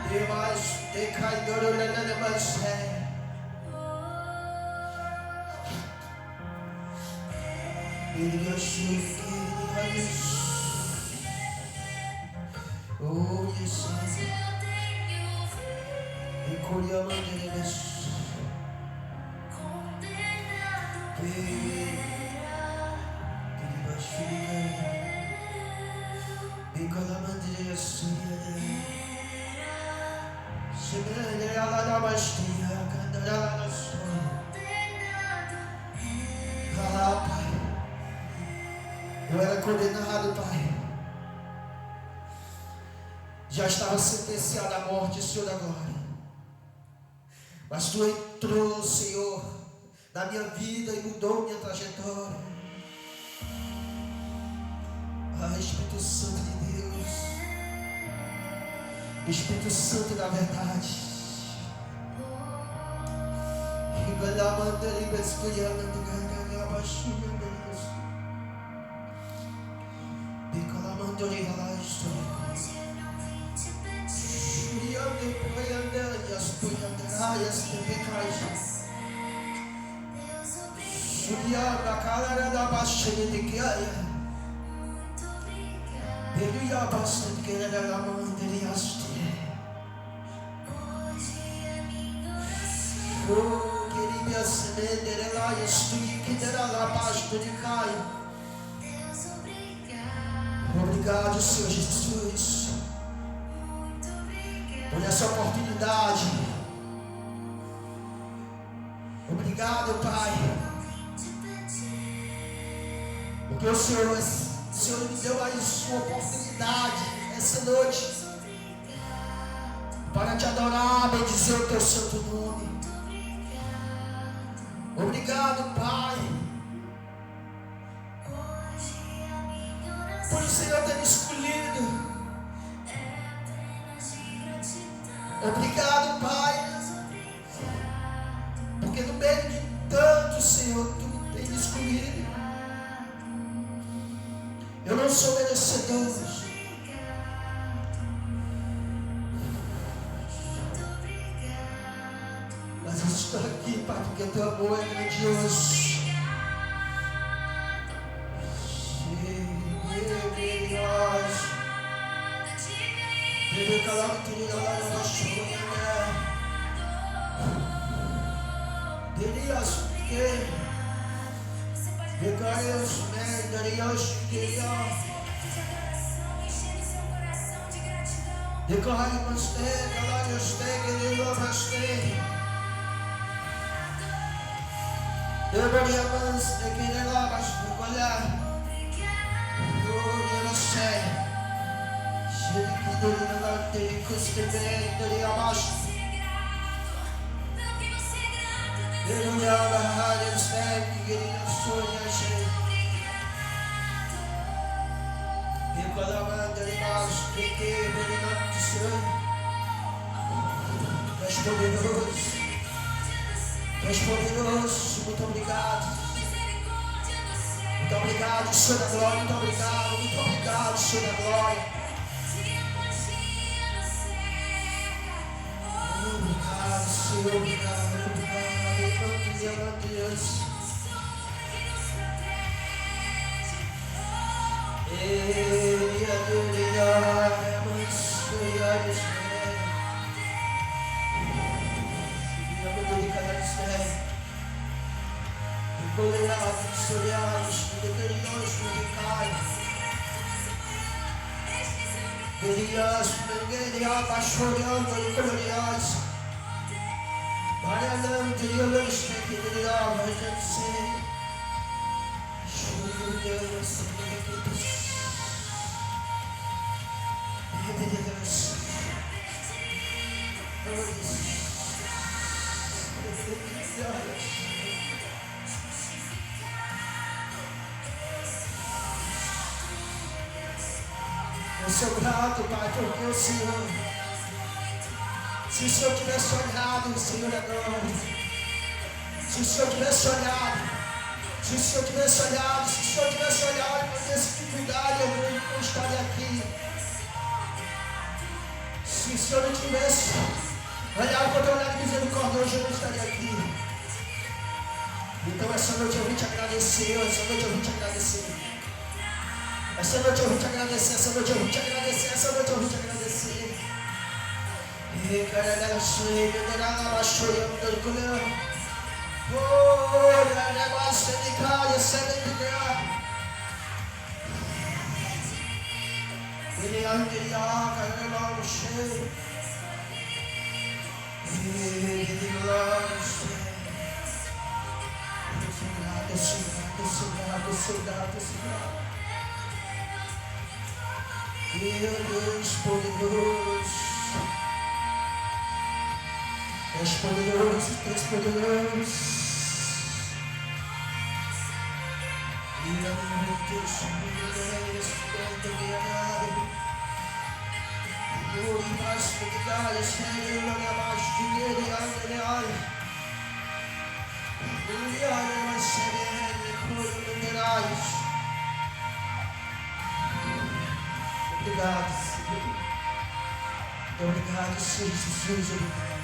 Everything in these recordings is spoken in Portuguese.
Demas decaindo na mansé. Ele achou oh, yes, e colhamos deles. E colhamos deles. Chegando lá na bastia, cantando lá na sua. Cala, Pai. Eu era condenado, Pai. Já estava sentenciado à morte, Senhor da glória. Mas Tu entrou, Senhor, na minha vida e mudou minha trajetória. Ah, Espírito Santo de Deus, Espírito Santo da verdade. Obrigado, Senhor Jesus, por essa oportunidade. Obrigado, Pai, porque o Senhor me deu mais uma oportunidade essa noite para Te adorar, bendizer o Teu santo nome. Obrigado, Pai, por o Senhor ter me escolhido. Obrigado, Pai, porque no meio de tanto, Senhor, Tu tem me escolhido. Eu não sou merecedor, mas eu estou aqui, Pai, porque o Teu amor é grandioso. Tu és poderoso, muito obrigado. Muito obrigado, Senhor da glória, muito obrigado, Senhor da glória. Obrigado, Senhor, obrigado, meu Deus. Ele adorará, eu sou grato, Pai, porque o Senhor, se o Senhor tivesse olhado, Senhor da glória, se o Senhor tivesse olhado, se o Senhor tivesse olhado com essa dificuldade, eu não estaria aqui. Se o Senhor não tivesse olhado com o teu olhar misericordioso, eu não estaria aqui. Então essa noite eu vim te agradecer, essa noite eu vim te agradecer. Essa noite eu vim te agradecer, essa noite eu vim te agradecer, essa noite eu vim te agradecer. E cara, ela sonha, ela sonha, oh, ela gosta de cara, sabe de cara. Ele ande lá, cara, lá no cheio. Ele lá no cheio. Obrigado. Deus poderoso. És poderoso, és poderoso. E a minha Deus, e mais pegar, Senhor, olha mais de ele, olha. Olha mais sereno, minerais. Obrigado, Senhor. Obrigado, Senhor Jesus. Obrigado.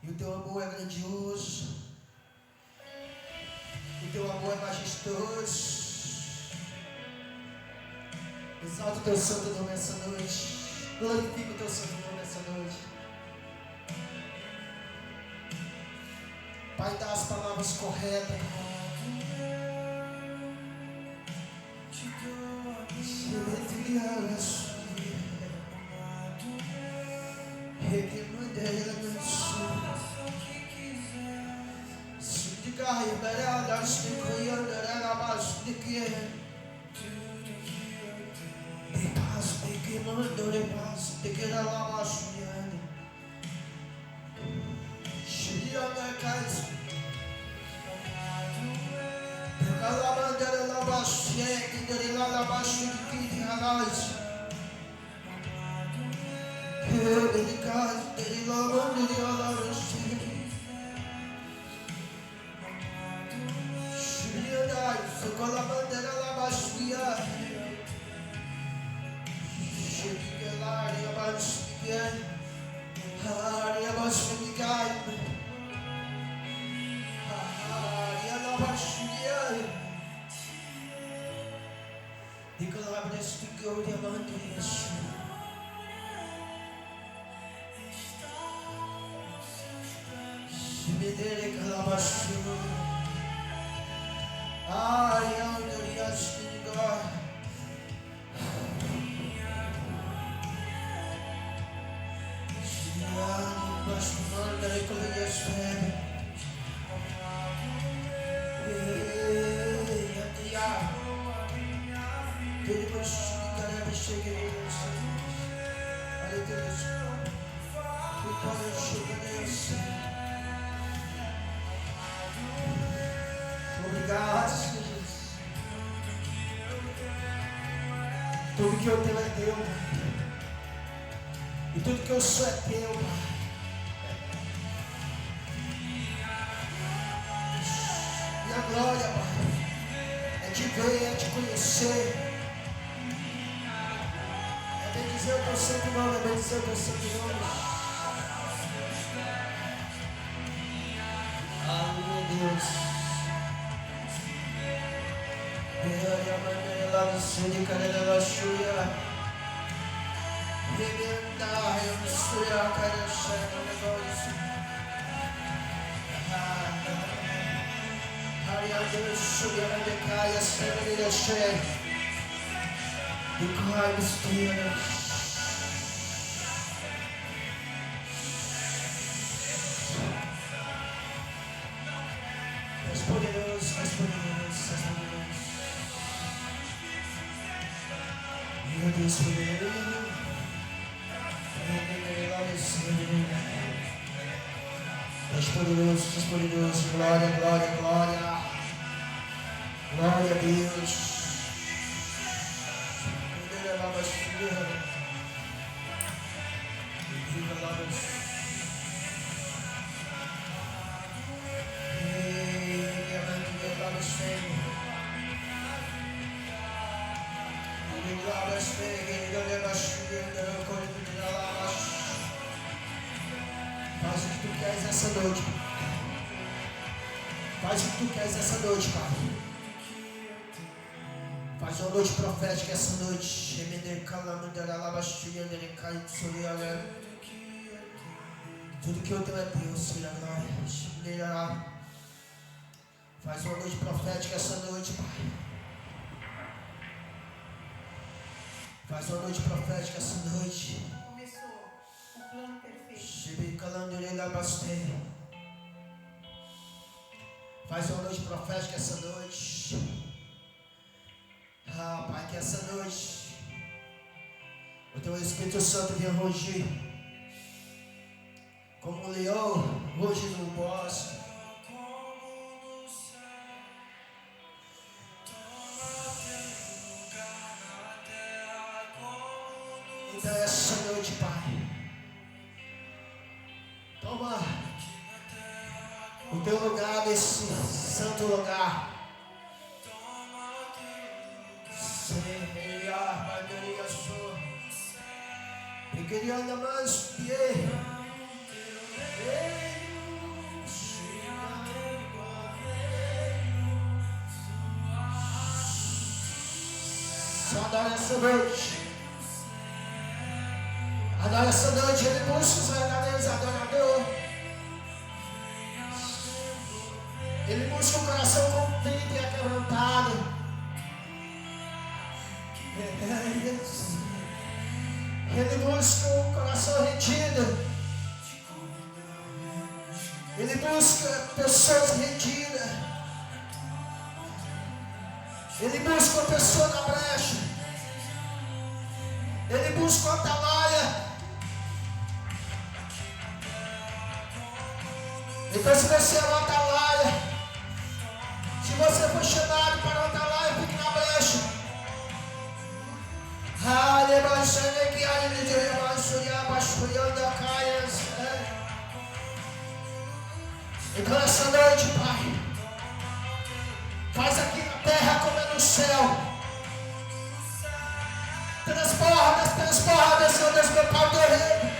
E o teu amor é grandioso. O teu amor é majestoso. Exalta o teu santo nome essa noite. Glorifica o teu santo nome essa noite. Pai, dá as palavras corretas. Shikaya Berada Shikoya Darabas Dikia Depas Dikimando Depas Dikirabas Yadi Shiyana Kais Kalabandara Labas Yaki Darilabas Dikiti Halas Dedikas Derilabandari Alas Socolabandera Labastia Shikelaria Bastia Haria Bastia Haria Labastia Nicolabres Ticoria Mandias Shimedere Calabastia I am the Yashin God. Shiani Bashmanda Ecclesiastes. Yatia. Did you shake it? I did this. We call it shaking. Obrigado, Jesus. Tudo que eu tenho é teu, Pai. E tudo que eu sou é teu, Pai. E a glória, Pai, é te ver, é te conhecer. É bendizer o teu santo nome, é bendizer o teu santo nome. Aleluia, Deus. Love City, Canada, Shuya. Remember, I am Suya, Canada, Voice. Hariana, Suya, and the Kaya, Seven, the Shay. The crime is clear. Let's put it on, let's put it on, let's put it on. This way, Deus, glória, glória, glória, glória a Deus. Faz o que tu queres essa noite, Pai. Faz o que tu queres essa noite, Pai. Faz uma noite profética essa noite. Tudo que eu tenho é Deus, Senhor, glória. Faz uma noite profética essa noite, Pai. Faz uma noite profética essa noite. Começou o plano perfeito. Faz uma noite profética essa noite. Ah, Pai, que essa noite o Teu Espírito Santo venha rugir como um leão ruge no bosque. Então essa noite, Pai, toma o Teu lugar nesse santo lugar. Queria mais pie. Só adora essa noite. Adora essa noite. Ele busca os verdadeiros adoradores. Ele busca um coração contrito e aquebrantado. Ele busca um coração rendido. Ele busca pessoas rendidas. Ele busca uma pessoa na brecha. Ele busca uma atalaia. Então, se você é uma atalaia, se você foi chamado para uma atalaia, fique na brecha. Então, essa noite, Pai, faz aqui na terra como é no céu. Transborda, Senhor Deus, meu Pai, o teu reino.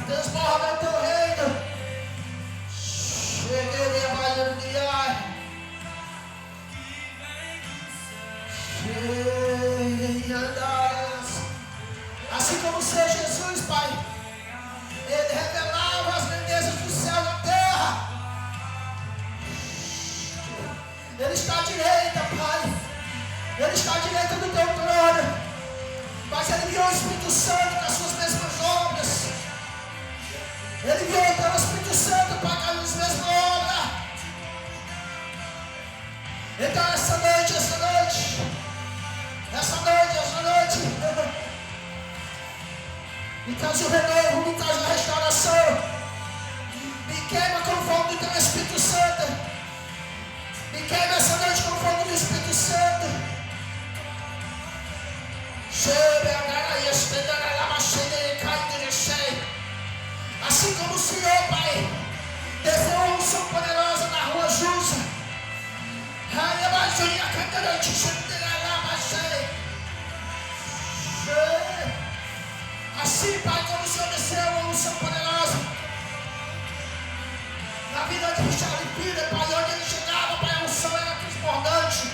Transborda o teu reino. Cheguei a Bahia. Assim como o Senhor Jesus, Pai, Ele revelava as grandezas do céu na terra. Ele está à direita, Pai. Ele está à direita do teu trono. Mas Ele enviou o Espírito Santo com as suas mesmas obras. Ele enviou então o Espírito Santo para com as mesmas obras. Então essa noite, me traz o renovo, me traz a restauração. Me queima com o fogo do teu Espírito Santo. Me queima essa noite com o fogo do Espírito Santo. Assim como o Senhor, Pai, desceu a unção poderosa na rua Jusa. Assim, Pai, como o Senhor desceu a unção poderosa na vida de Richard Peter, Pai, onde ele chegava, Pai, a unção era transbordante.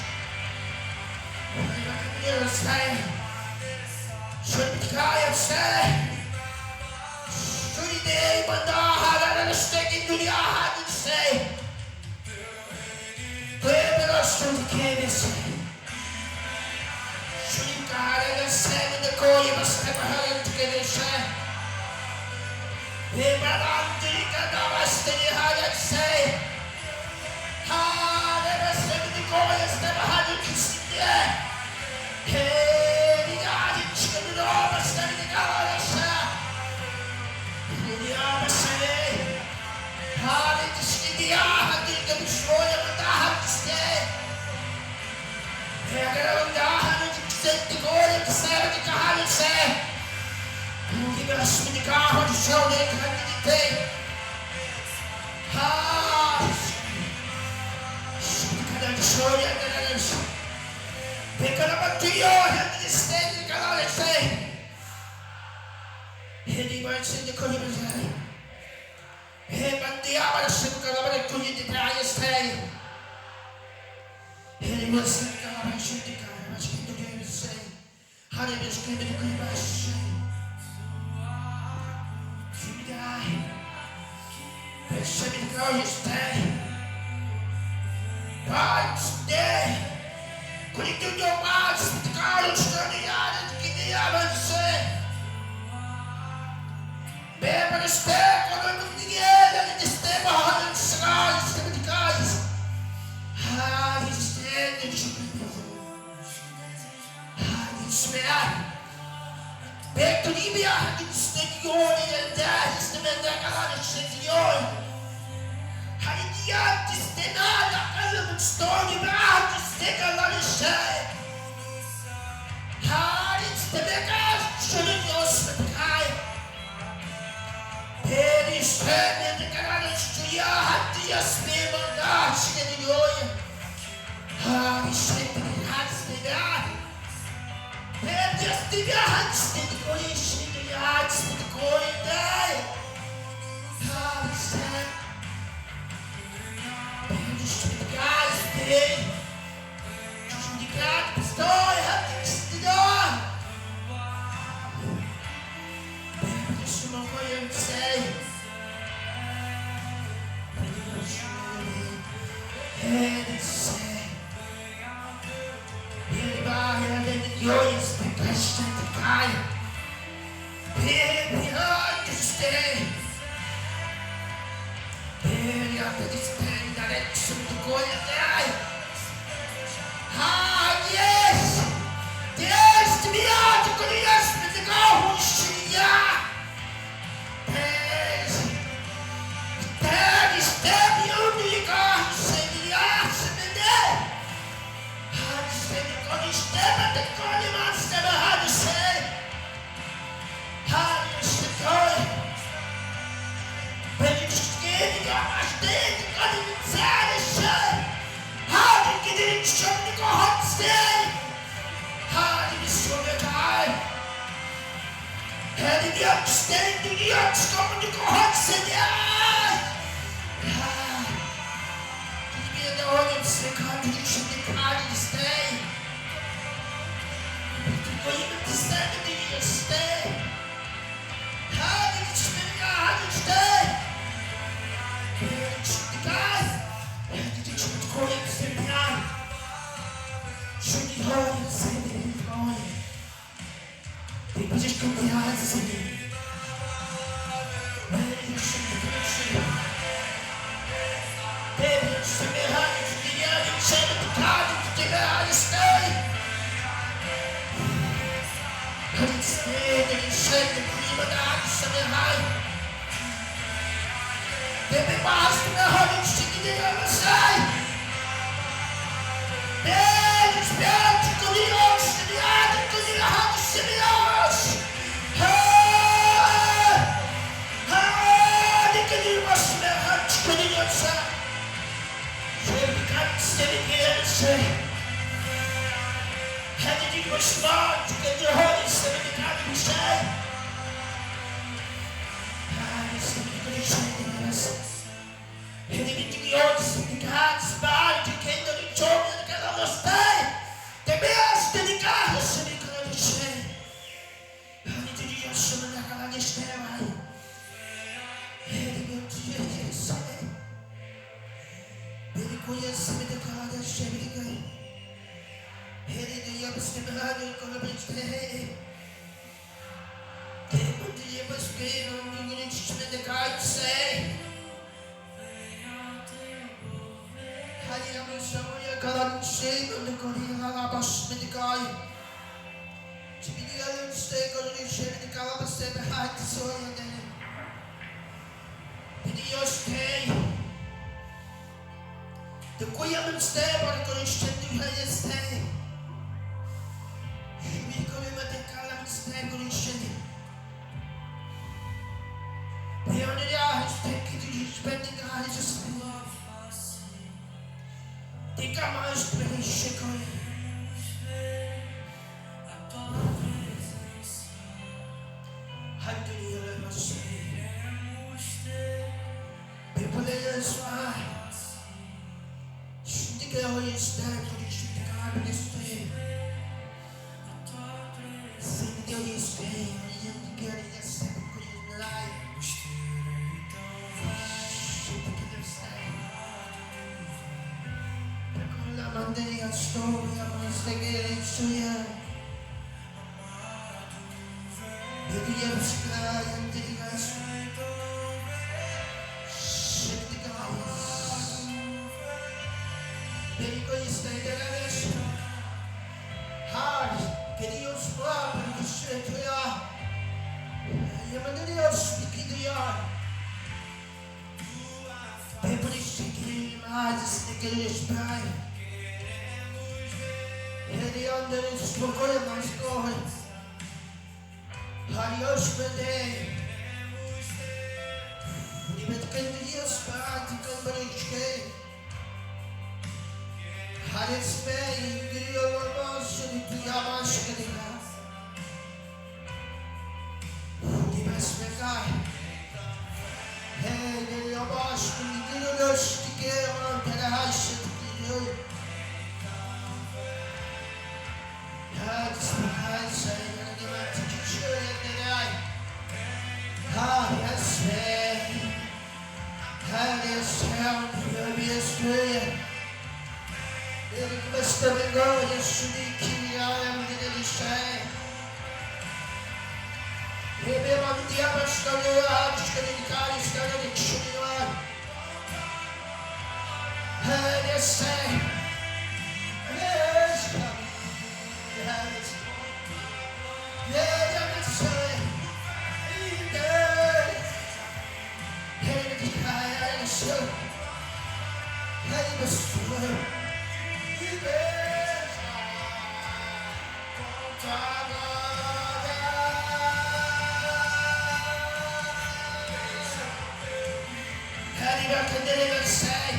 Say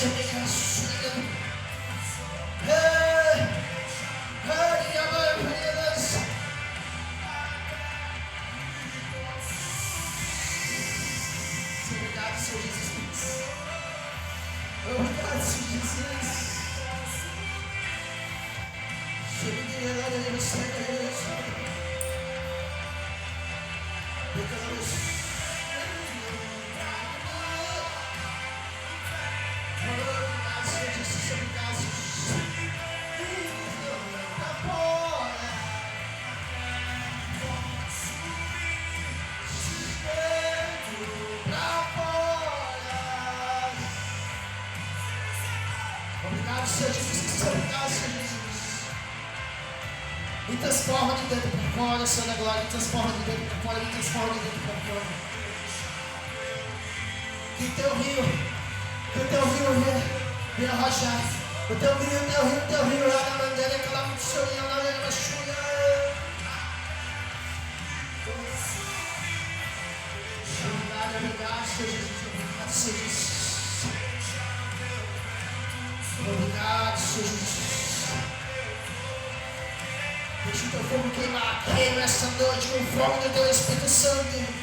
Obrigado, Senhor Jesus. Obrigado, Senhor Jesus. Obrigado, Senhor Jesus. Obrigado, Senhor Jesus. Me transforma de dentro para fora, Senhor da glória. Me transforma de dentro para fora. Me transforma de dentro para fora. Que teu rio venha arrojar. O teu rio, lá na bandeira, aquela moçoinha, lá na chuva. Obrigado, Senhor Jesus. Obrigado, Senhor Jesus. Obrigado, Senhor Jesus. Deixa o teu fogo queima essa noite com o fogo do teu Espírito Santo.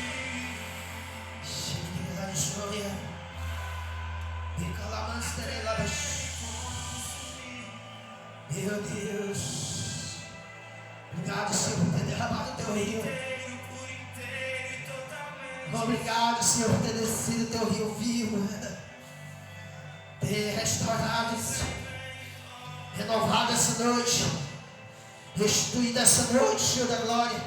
Meu Deus. Obrigado, Senhor, por ter derramado o teu rio. Obrigado, Senhor, por ter descido o teu rio vivo. Ter restaurado, renovado essa noite, restituído essa noite, Senhor da glória.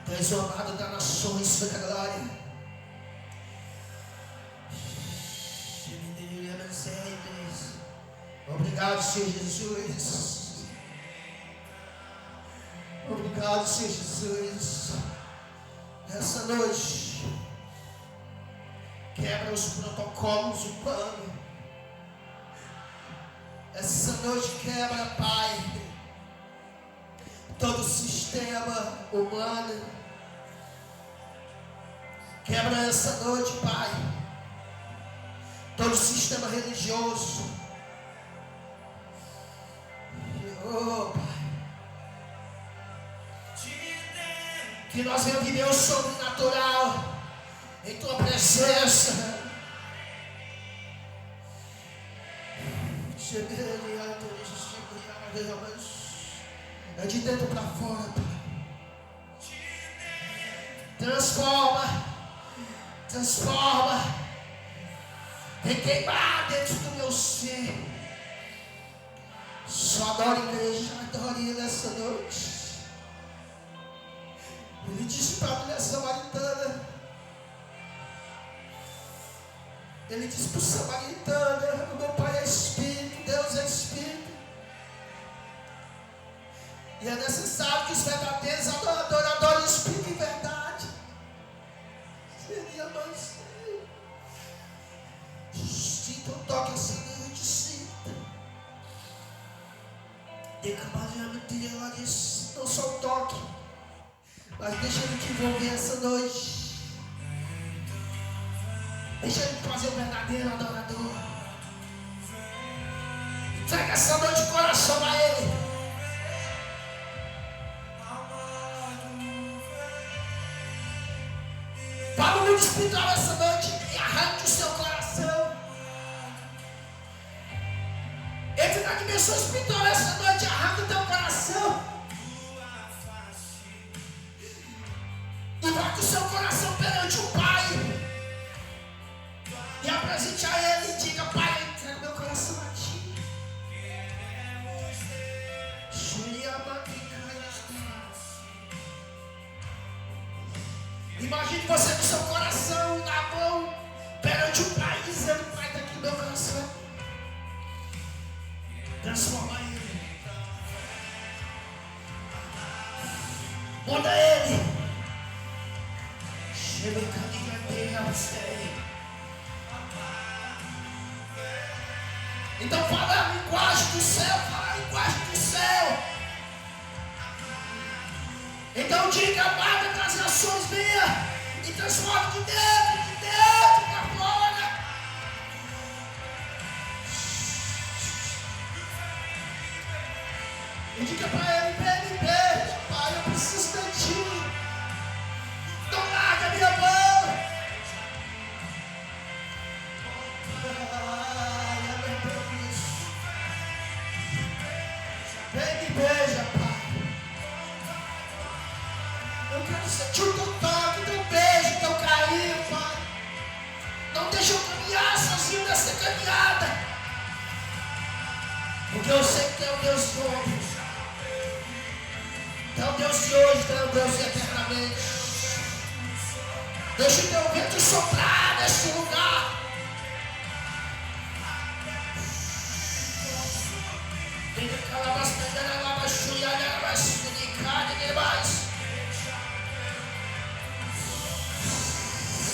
Tu és o amado das nações, Senhor da glória. Obrigado, Senhor Jesus. Obrigado, Senhor Jesus. Essa noite, quebra os protocolos humanos. Essa noite quebra, Pai, todo o sistema humano. Quebra essa noite, Pai, todo o sistema religioso. Oh, Pai, que nós venhamos viver o sobrenatural em Tua presença. É de dentro para fora, Pai. Transforma. Vem queimar dentro do meu ser. Só adore a igreja, adore Ele essa noite. Ele disse para a mulher samaritana. Ele disse para o samaritano: o meu Pai é Espírito, Deus é Espírito. E é necessário que os verdadeiros adoradores adorem o Espírito em verdade. Seria mais. Sinta um toque essa noite, sinta. Não só um toque, mas deixa Ele te envolver essa noite. Deixa Ele fazer o verdadeiro adorador. Entrega essa noite o coração a Ele. Para o mundo espiritual essa noite e arranque o seu coração. Entre na dimensão espiritual essa noite e arranque o teu coração. E bote o seu coração perante o Pai. E apresente a Ele e diga: Pai, eu entrego meu coração a Ti. Imagine você com seu coração na mão perante o Pai, dizendo: Pai, está aqui meu coração. Transforma Ele. Muda Ele. Então fala a linguagem do céu, fala a linguagem do céu. Então diga, Pai, que as ações venham e transforme de dentro para fora. E diga para ele, me beije, Pai, eu preciso de ti. Não larga a minha mão. Ai, meu Deus. Vem me beija, Pai. Eu quero sentir o teu toque, o teu beijo, o teu carinho, Pai. Não deixa eu caminhar sozinho nessa caminhada. Porque eu sei que tu é o Deus de ontem. Tu é o Deus de hoje, tu é o Deus de eternamente. Deixa o teu vento soprar neste lugar.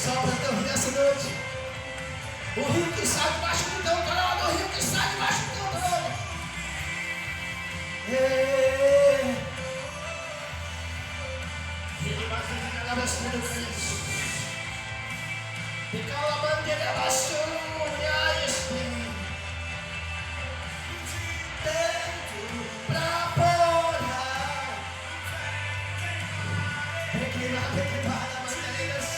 Sopra teu rio essa noite. O rio que sai debaixo do teu trono. O rio que sai debaixo do teu trono. Ele vai ficar na veste do Cristo. Fica a bandeira abaixo. Me espinho. Dentro pra fora. Pequena bandeiras.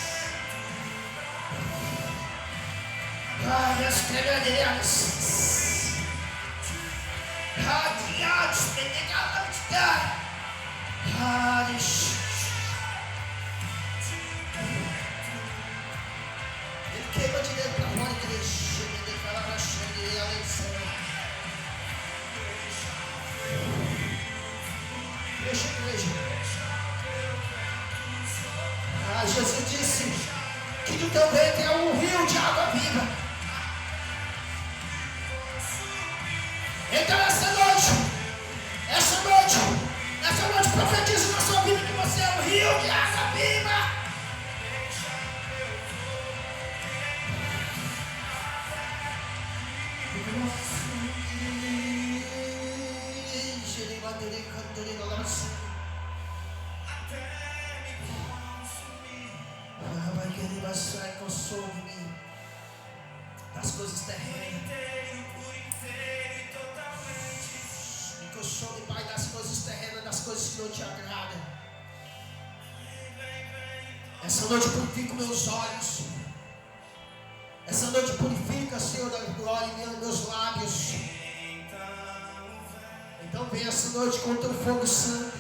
Várias pegadeiras. Radiados, penegados, Hades. Ele queima de dentro para fora, igreja. Ele fala na xande, Alexandre. Deixa, igreja. Jesus disse que do teu ventre é um rio de água viva. Então essa noite profetizo na sua vida que você é um rio de água viva. Consome-me das coisas terrenas. Me consome, Pai, das coisas terrenas, das coisas que não te agradam. Essa noite purifica meus olhos. Essa noite purifica, Senhor da glória, meus lábios. Então vem essa noite com o teu fogo santo.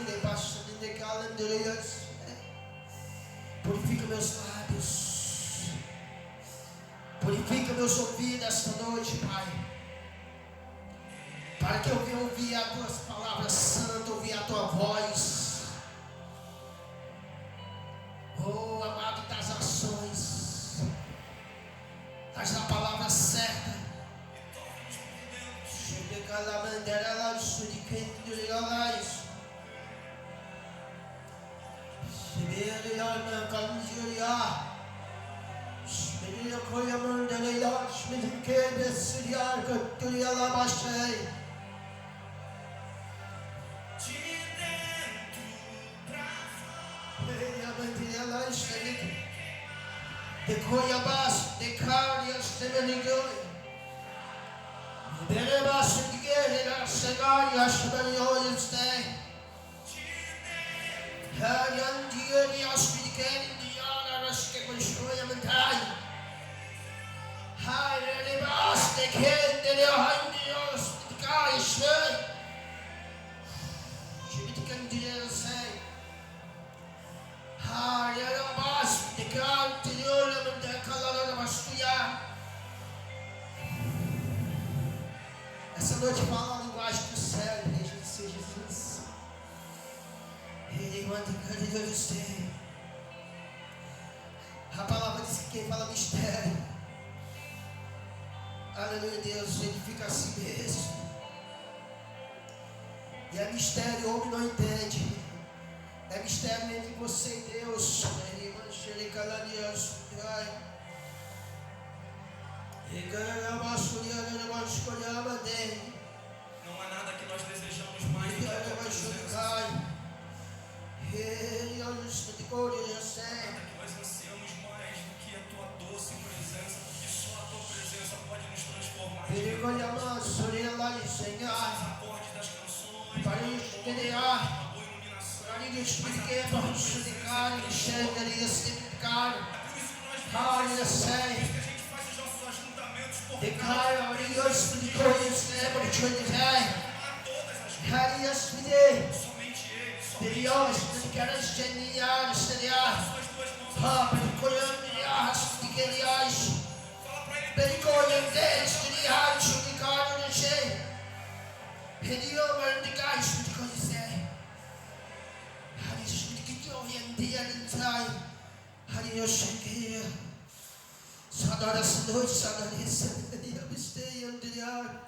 Purifica meus lábios. Purifica meus ouvidos esta noite, Pai. Para que eu venha ouvir as tuas palavras santas, ouvir a tua voz. Oh, amado das ações. Traz a palavra certa. Essa noite fala a linguagem do céu, igreja do Senhor Jesus. A palavra diz que quem fala mistério, aleluia, Deus, ele fica assim mesmo. E é mistério, o homem não entende. É mistério entre você e Deus. Não há nada que nós desejamos mais do que a tua presença. Recolhamos, Sorella, Senhor. Para estrear, para explicar, para explicar, enxergar e explicar. Aleluia, Senhor. Declara, Aleluia, explicou isso, né? Para te dizer. Aleluia, expliquei. Deus, que quer genial, estrear. Pericolhando, expliquei. Pericolhando, estrear, explicar, não sei. Idioma indicar isso que eu disser. Isso que eu entendi entrar. Eu cheguei. Saudade essa noite, saudade essa noite. Eu esteja andando.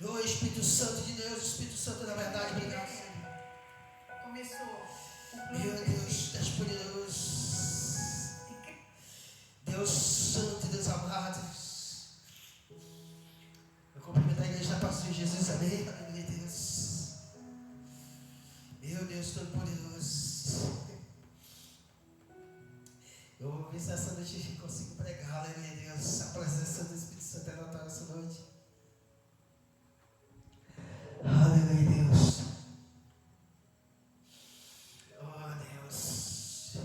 O Espírito Santo de Deus, Espírito Santo da verdade, obrigado. Começou o plano Meu Deus, perfeito. Deus poderoso. Deus Santo e Deus amado. Eu cumprimento a igreja da Paz de Jesus, amém. Aleluia, Deus. Meu Deus Todo-Poderoso. Eu vou ver se essa noite eu consigo pregar, aleluia, Deus. A presença do Espírito Santo é notada essa noite. Aleluia, Deus. Oh, Deus.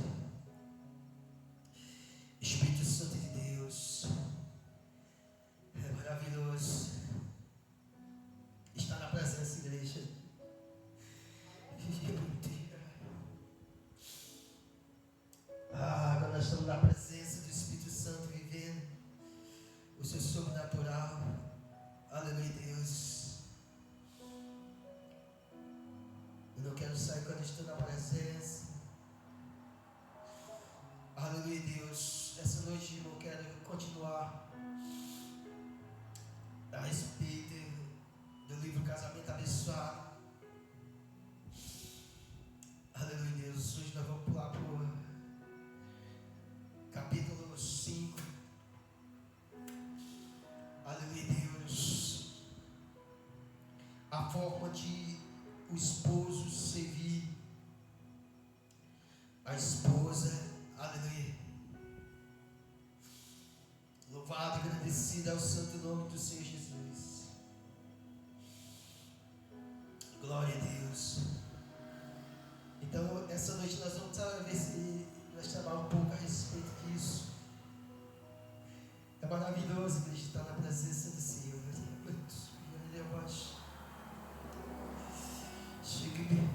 Espírito Santo de Deus. É maravilhoso estar na presença, igreja. Agora nós estamos na presença do Espírito Santo vivendo o seu sobrenatural. Aleluia, Deus. Eu não quero sair quando estou na presença. Aleluia, Deus. Essa noite eu quero continuar a respeito do livro Casamento Abençoado. Aleluia, Deus. Hoje nós vamos pular para o capítulo 5. Aleluia, Deus. A forma de o esposo servir a esposa. Aleluia. Louvado e agradecido ao santo nome do Senhor Jesus. Glória a Deus. Então, essa noite nós vamos ver se nós chamar um pouco a respeito disso. É maravilhoso a gente estar na presença do Senhor. Eu acho. Chegue-me.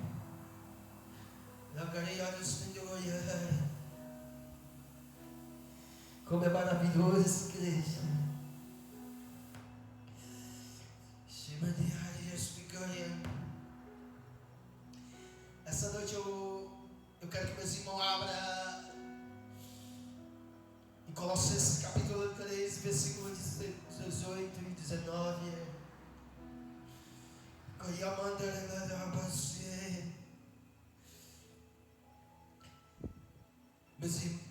Como é maravilhoso essa igreja. Essa noite eu quero que meus irmãos abram em Colossenses capítulo 3, versículos 18 e 19. Meus irmãos,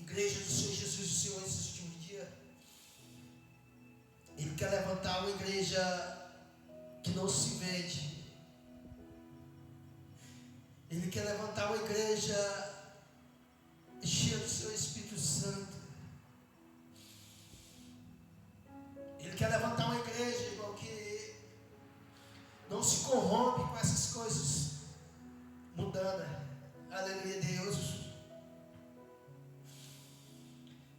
igreja do Senhor Jesus, o Senhor, nesse último dia, Ele quer levantar uma igreja que não se vende. Ele quer levantar uma igreja cheia do seu Espírito Santo. Ele quer levantar uma igreja, irmão, que não se corrompe com essas coisas mundanas. Aleluia, Deus.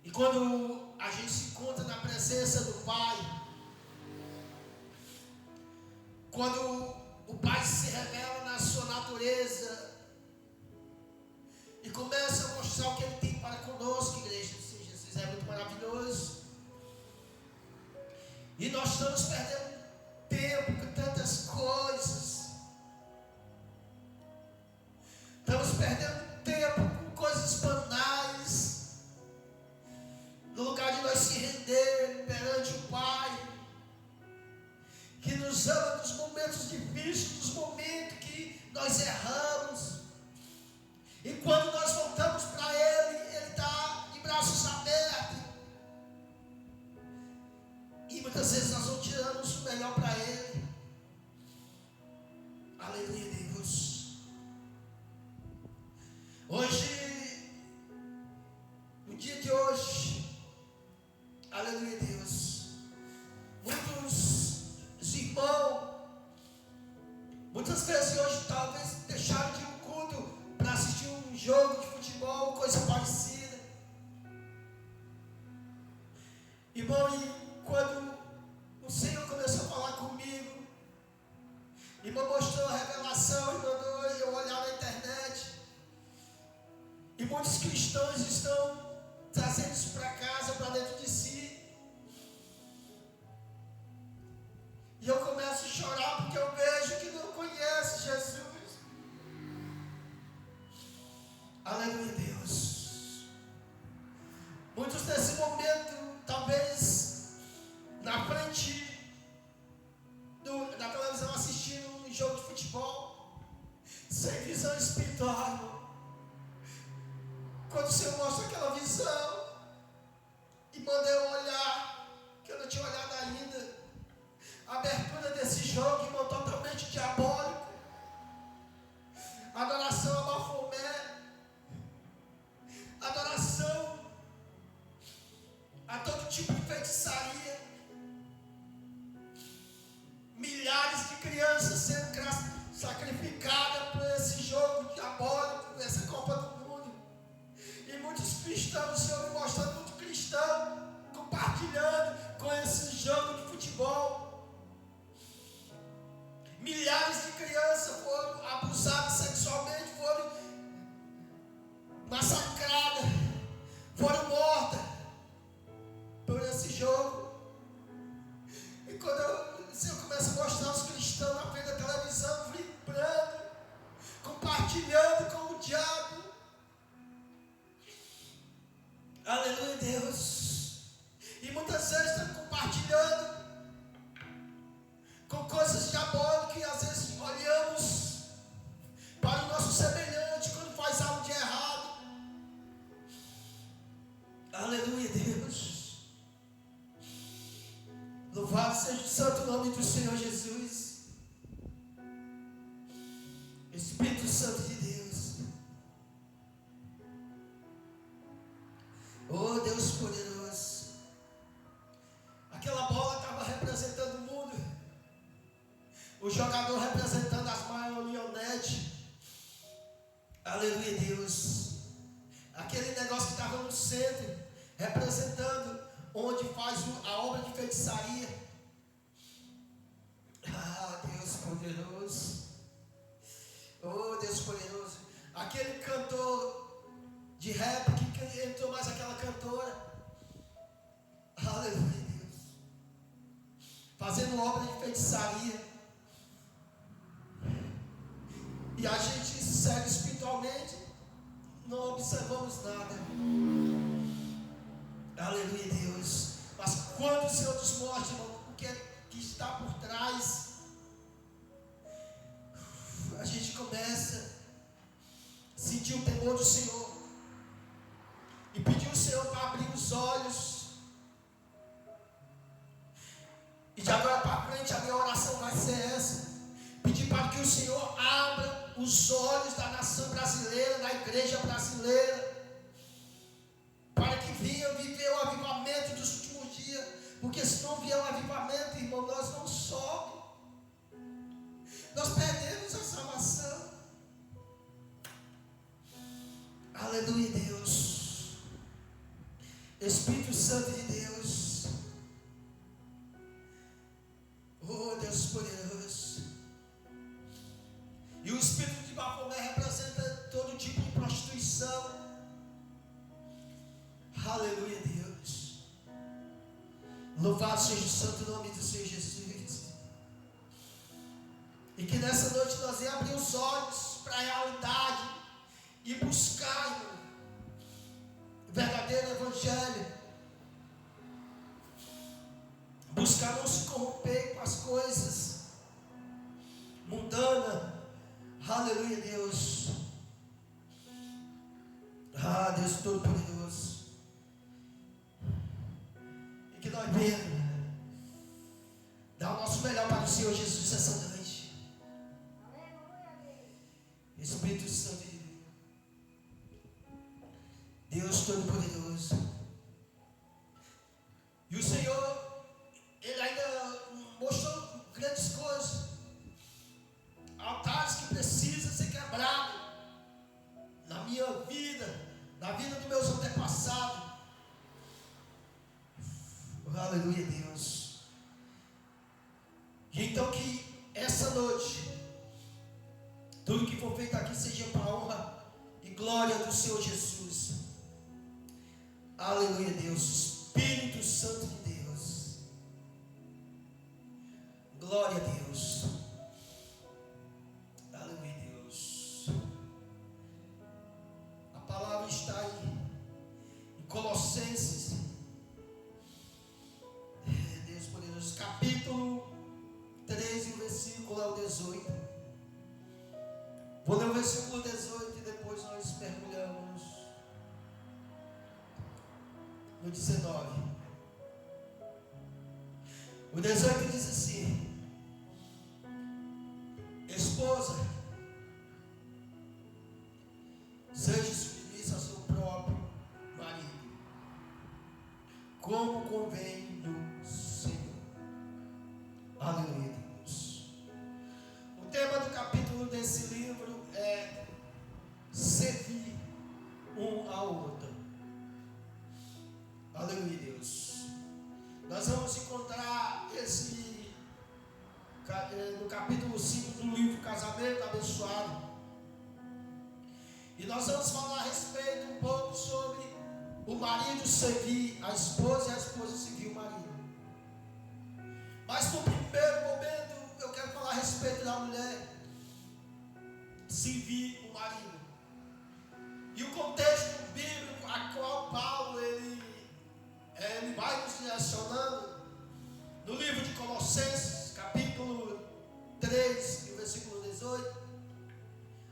E quando a gente se encontra na presença do Pai, quando o Pai se revela na sua natureza e começa a mostrar o que Ele tem para conosco, igreja do Senhor Jesus, é muito maravilhoso. E nós estamos perdendo tempo com tantas coisas. Estamos perdendo tempo com coisas banais. No lugar de nós se render perante o Pai, que nos ama nos momentos difíceis, nos momentos que nós erramos. E quando nós voltamos para Ele, Ele está de braços abertos. E muitas vezes nós não tiramos o melhor para Ele. Aleluia, Deus. Hoje, no dia de hoje, aleluia, Deus, muitos Irmão, e quando o Senhor começou a falar comigo, e me mostrou a revelação e mandou eu olhar na internet, e muitos cristãos estão trazendo isso para casa, para dentro de si. E eu começo a chorar porque eu vejo que não conhece Jesus. Aleluia, Deus. Muitos nesse momento, talvez na frente da televisão assistindo um jogo de futebol, sem visão espiritual, irmão. Quando o Senhor mostra aquela visão e manda eu olhar, que eu não tinha olhado ainda, a abertura desse jogo, irmão, totalmente diabólico, adoração a Bafomé, adoração a todo tipo de feitiçaria, milhares de crianças sendo sacrificadas por esse jogo diabólico, essa Copa do Mundo, e muitos cristãos, o Senhor me mostrando muito cristão compartilhando com esse jogo de futebol. Milhares de crianças foram abusadas sexualmente, foram massacradas, foram mortas por esse jogo. E quando o Senhor começa a mostrar os cristãos na frente da televisão, vibrando, compartilhando com o diabo. Aleluia, Deus. E muitas vezes estão compartilhando com coisas diabólicas, e às vezes olhamos para o nosso semelhante quando faz algo de errado. Aleluia, Deus. Louvado seja o santo nome do Senhor Jesus. Espírito Santo de Deus. Oh, Deus poderoso. Aquela bola estava representando o mundo. O jogador representando as marionetes. Aleluia, Deus. Aquele negócio que estava no centro, representando onde faz a obra de feitiçaria. Ah, Deus poderoso. Oh, Deus poderoso. Aquele cantor de rap que entrou mais aquela cantora. Aleluia, Deus. Fazendo obra de feitiçaria. E a gente segue espiritualmente, não observamos nada. Aleluia, Deus. Mas quando o Senhor nos mostra, irmão, o que está por trás, a gente começa a sentir o temor do Senhor e pedir ao Senhor para abrir os olhos. E de agora para frente a minha oração vai ser essa: pedir para que o Senhor abra os olhos da nação brasileira, da igreja brasileira, para que venha viver o avivamento dos últimos dias. Porque se não vier o avivamento, irmão, nós não somos. Nós perdemos a salvação. Aleluia, Deus. Espírito Santo de Deus. Oh, Deus poderoso. E o espírito de Bafomé representa todo tipo de prostituição. Aleluia, Deus. Louvado seja o santo nome do Senhor Jesus. E que nessa noite nós venhamos abrir os olhos para a realidade e buscar, irmão, o verdadeiro evangelho. Buscar não se corromper com as coisas mundanas. Aleluia, Deus. Ah, Deus Todo-Poderoso. E que nós venhamos dar o nosso melhor para o Senhor Jesus essa noite. Espírito Santo de Deus Todo-Poderoso. E o Senhor, Ele ainda mostrou grandes coisas. Altares que precisam ser quebrados na minha vida, na vida dos meus antepassados. Aleluia, Deus. E então que essa noite, tudo que for feito aqui seja para a honra e glória do Senhor Jesus. Aleluia, Deus. Espírito Santo de Deus. Glória a Deus. Aleluia, Deus. A palavra está aí em Colossenses, Deus poderoso, capítulo 3, o versículo é o 18. Vou ler o versículo 18 e depois nós mergulhamos no 19. O 18 diz assim: esposa, seja submissa ao seu próprio marido, como convém no Senhor. Aleluia, Deus. O tema do capítulo desse livro é servir um ao outro. Aleluia, Deus. Nós vamos encontrar esse no capítulo 5 do livro Casamento Abençoado. E nós vamos falar a respeito um pouco sobre o marido servir a esposa e a esposa servir o marido. Mas no primeiro momento eu quero falar a respeito da mulher servir o marido. E o contexto bíblico a qual Paulo ele vai nos direcionando no livro de Colossenses, capítulo 3, versículo 18.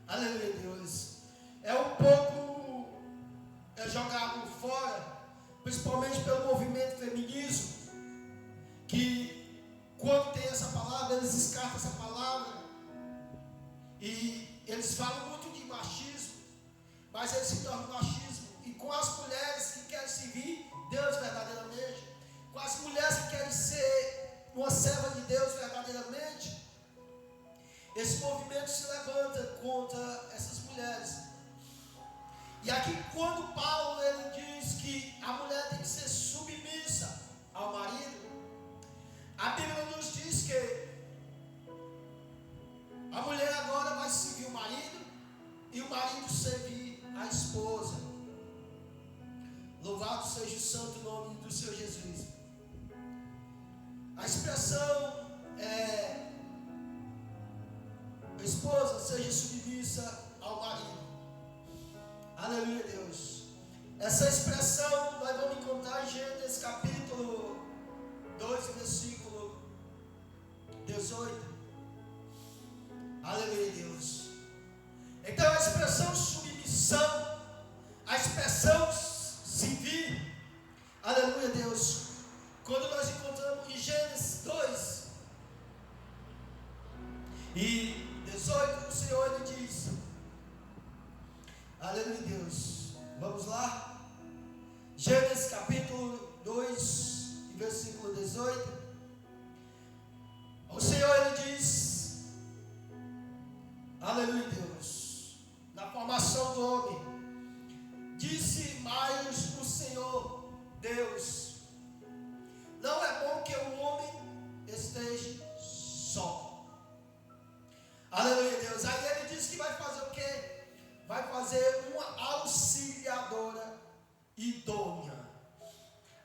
Aleluia, Deus. É um pouco jogado fora, principalmente pelo movimento feminismo, que quando tem essa palavra, eles descartam essa palavra e eles falam muito de machismo, mas eles se tornam machismo. E com as mulheres que querem servir Deus verdadeiramente, com as mulheres que querem ser uma serva de Deus verdadeiramente, esse movimento se levanta contra essas mulheres. E aqui quando Paulo ele diz que a mulher tem que ser submissa ao marido, a Bíblia nos diz que a mulher agora vai servir o marido e o marido servir a esposa. Louvado seja o santo nome do Senhor Jesus. A expressão é: esposa, seja submissa ao marido. Aleluia, Deus. Essa expressão nós vamos encontrar em Gênesis capítulo 2, versículo 18. Aleluia, Deus. Então a expressão submissão, a expressão servir, aleluia, Deus, quando nós encontramos em Gênesis 2 e 18, o Senhor ele diz, aleluia, Deus, vamos lá, Gênesis capítulo 2, versículo 18, o Senhor ele diz, aleluia, Deus, na formação do homem, disse mais o Senhor Deus, não é bom que o homem esteja só. Aleluia, Deus. Aí ele diz que vai fazer o quê? Vai fazer uma auxiliadora idônea.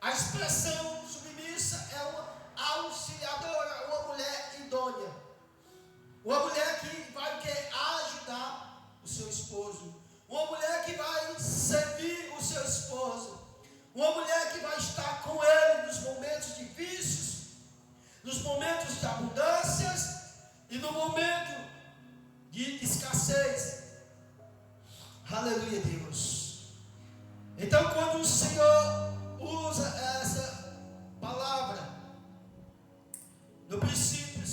A expressão submissa é uma auxiliadora, uma mulher idônea, uma mulher que vai ajudar o seu esposo, uma mulher que vai servir o seu esposo, uma mulher que vai estar com ele nos momentos difíceis, nos momentos de abundâncias e no momento de escassez. Aleluia, Deus. Então quando o Senhor usa essa palavra no princípio,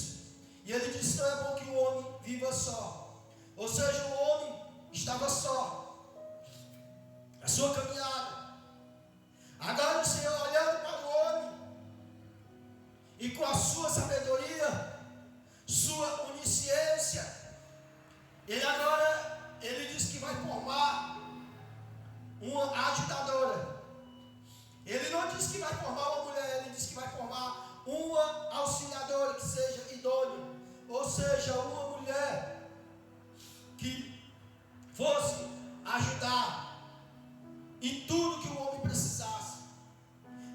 e ele diz: não é bom que o homem viva só. Ou seja, o homem estava só, a sua caminhada. Agora o Senhor olhando para o homem e com a sua sabedoria, sua onisciência, ele diz que vai formar uma ajudadora. Ele não diz que vai formar uma mulher, ele diz que vai formar uma auxiliadora que seja idônea, ou seja, uma mulher que fosse ajudar em tudo que o homem precisasse.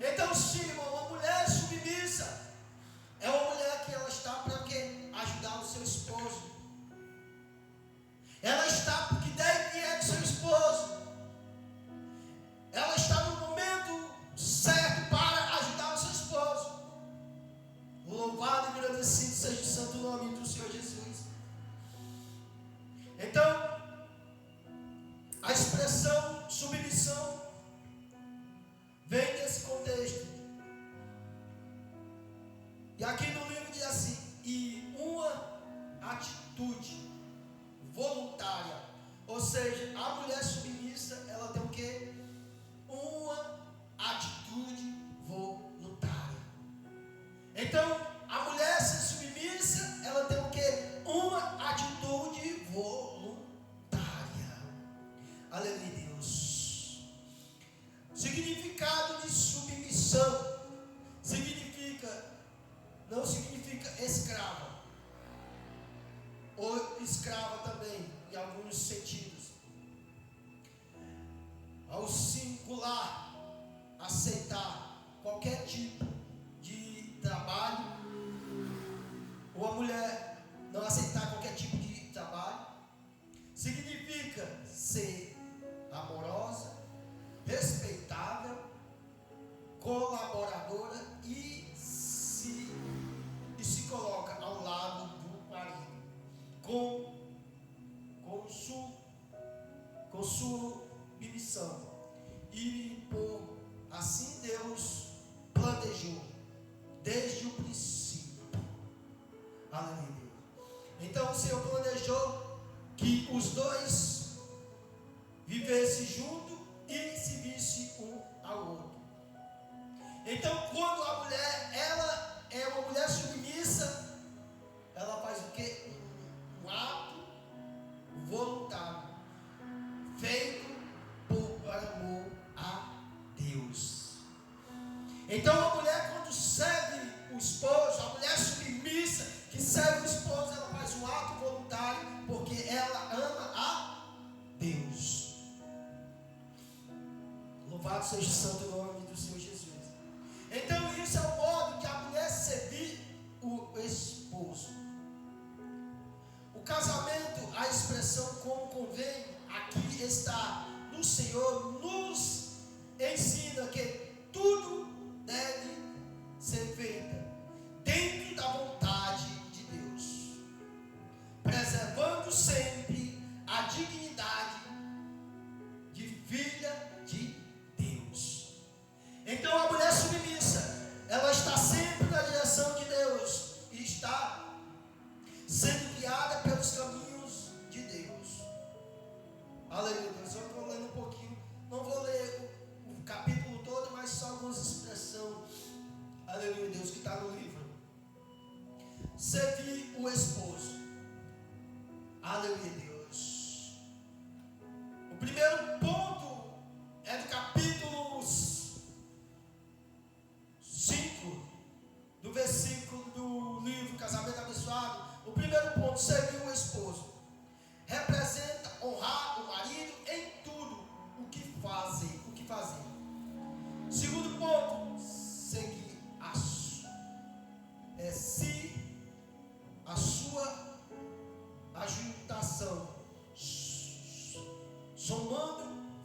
Então, sim, irmão, uma mulher submissa é uma mulher que ela está para quê? Ajudar o seu esposo. Ela está porque deve é do seu esposo. Ela está no momento certo para ajudar o seu esposo. Louvado e agradecido seja o santo nome do Senhor Jesus. Então, a expressão submissão vem desse contexto. E aqui no livro diz assim: e uma atitude voluntária. Ou seja, a mulher submissa, ela tem o quê? Uma atitude voluntária. Então, a mulher ser submissa, ela tem o quê? Uma atitude voluntária. Aleluia, Deus. Significado de submissão não significa escrava, ou escrava também, em alguns sentidos. Ao singular, aceitar qualquer tipo de trabalho, ou a mulher não aceitar qualquer tipo de trabalho, significa ser amorosa, respeitável, colaboradora e se coloca ao lado do marido com submissão, e por assim Deus planejou desde o princípio. Aleluia. Então o Senhor planejou que os dois vivessem juntos e se vissem um ao outro. Então, quando a mulher, ela é uma mulher submissa, ela faz o quê? Um ato voluntário, feito por amor a Deus. Então, a mulher, quando serve o esposo, a mulher submissa que serve o esposo, ela faz um ato voluntário, porque ela ama a Deus. Louvado seja o santo nome do Senhor Jesus. Então, isso é o modo que a mulher servir o esposo. O casamento, a expressão como convém, aqui está no Senhor, nos ensina que tudo deve ser feito dentro da vontade de Deus, preservando sempre a dignidade de filha de Deus. Então, a mulher submissa, ela está sempre na direção de Deus e está sendo guiada pelos caminhos de Deus. Aleluia. Eu estou lendo um pouquinho, não vou ler o capítulo todo, mas só algumas expressões. Aleluia, Deus, que está no livro. Servir o esposo. Aleluia, Deus. O primeiro ponto é do capítulo 5, do versículo do livro Casamento Abençoado. O primeiro ponto, servir o esposo, representa honrar o marido em tudo o que fazer. Segundo ponto, seguir a sua agitação, somando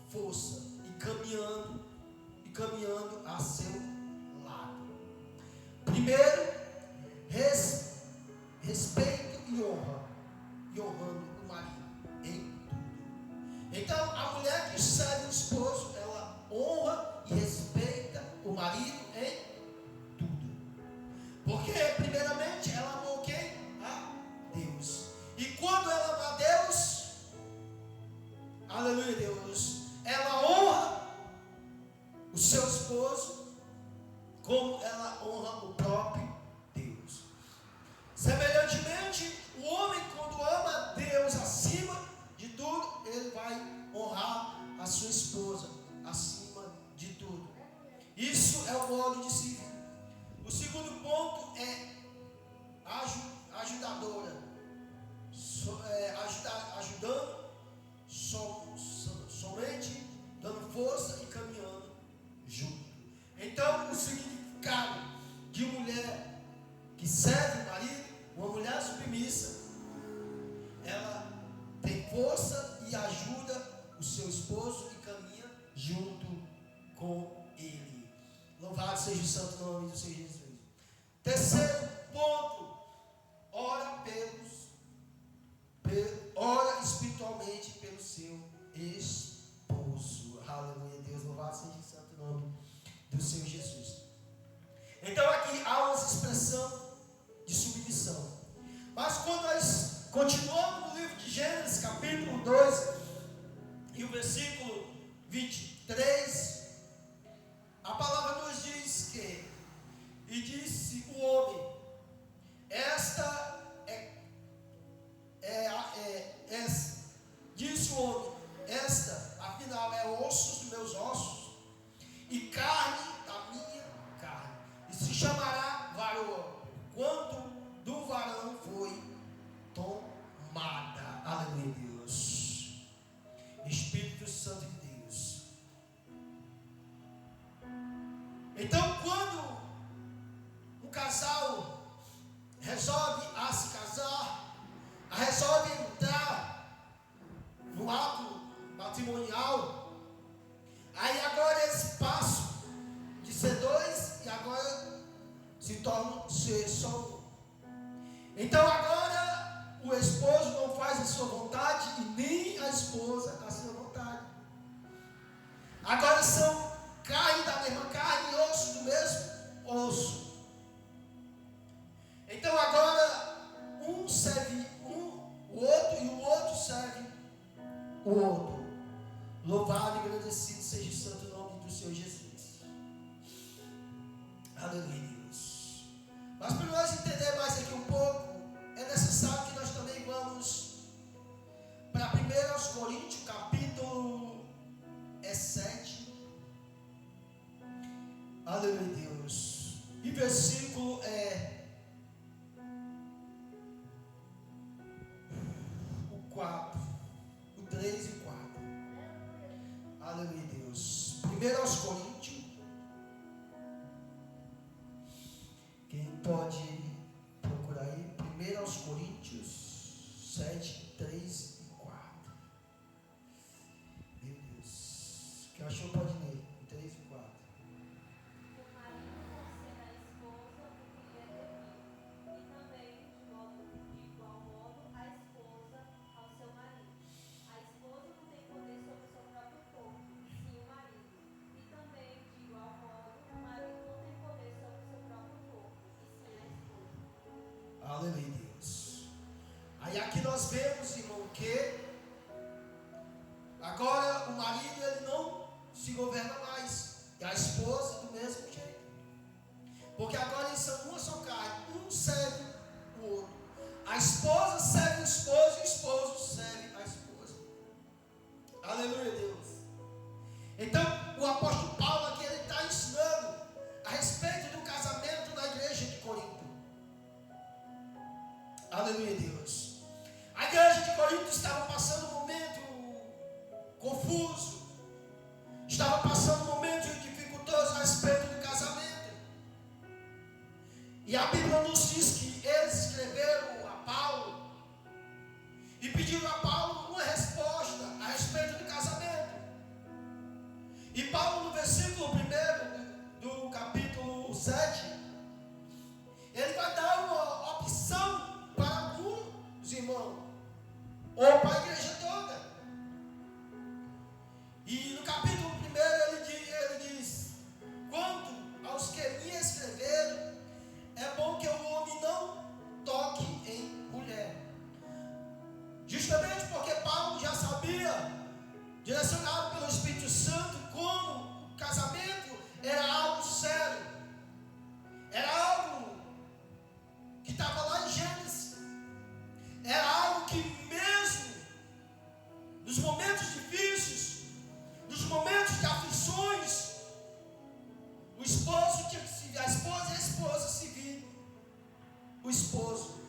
força e caminhando a seu lado. Primeiro, respeito e honrando o marido em tudo. Então, a mulher que serve o esposo, ela honra e respeita o marido em tudo. Porque, primeiramente, ela amou quem? A Deus. E quando ela ama a Deus, aleluia, Deus, ela honra o seu esposo como ela honra o próprio Deus. Semelhantemente, o homem, quando ama a Deus acima de tudo, ele vai honrar a sua esposa acima de tudo. Isso é o modo de servir. O segundo ponto é seja o santo nome do Senhor Jesus. Terceiro ponto, ora ora espiritualmente pelo seu esposo. Aleluia, Deus, louvado seja o santo nome do Senhor Jesus. Então aqui há uma expressão de submissão. Mas quando nós continuamos no livro de Gênesis, capítulo 2, e o versículo 23, a palavra nos diz que, e disse o homem, disse o homem, esta, afinal, é ossos dos meus ossos, e carne da minha carne, e se chamará varão, quando do varão foi tomada. Aleluia, Deus. Espírito Santo de Deus. Então, quando um casal resolve a se casar, resolve entrar no ato matrimonial, aí agora eles passam de ser dois e agora se tornam ser só um. Então agora o esposo não faz a sua vontade e nem a esposa a sua vontade. Agora são carne da mesma carne e osso do mesmo osso. Então agora um serve o outro e o outro serve o outro. Louvado e agradecido seja o santo nome do Senhor Jesus. Aleluia, Deus. Mas para nós entender mais aqui um pouco, é necessário que nós também vamos para 1 Coríntios, capítulo 7. Aleluia, Deus. E versículo o 4, o 3 e o 4. Aleluia, Deus. 1 Coríntios. Quem pode procurar aí? 1 Coríntios 7, 3 e 4. Meu Deus. Quem achou pode ler. 3 e 4. Aleluia, Deus. Aí aqui nós vemos, irmão, que agora o marido ele não se governa mais, e a esposa do mesmo jeito, porque agora eles são uma só carne, um serve o outro. A esposa serve o esposo e o esposo serve a esposa. Aleluia, Deus. Então o apóstolo Paulo aqui ele está ensinando a respeito do casamento na igreja de Corinto. Aleluia, Deus. A igreja de Corinto estava passando um momento confuso, estava passando um momento dificultoso a respeito do casamento. E a Bíblia nos diz que eles escreveram a Paulo e pediram a Paulo uma resposta a respeito do casamento. E Paulo, no versículo 1 do capítulo 7, ele vai dar uma opção para alguns irmãos, ou para a igreja toda. E no capítulo 1 ele diz: quanto aos que me escreveram, é bom que o homem não toque em mulher. Justamente porque Paulo já sabia, direcionado pelo Espírito Santo, como o casamento era algo sério, era algo que estava lá em Gênesis, era algo que mesmo nos momentos difíceis, nos momentos de aflições, o esposo tinha que se vir, a esposa e a esposa se vir o esposo.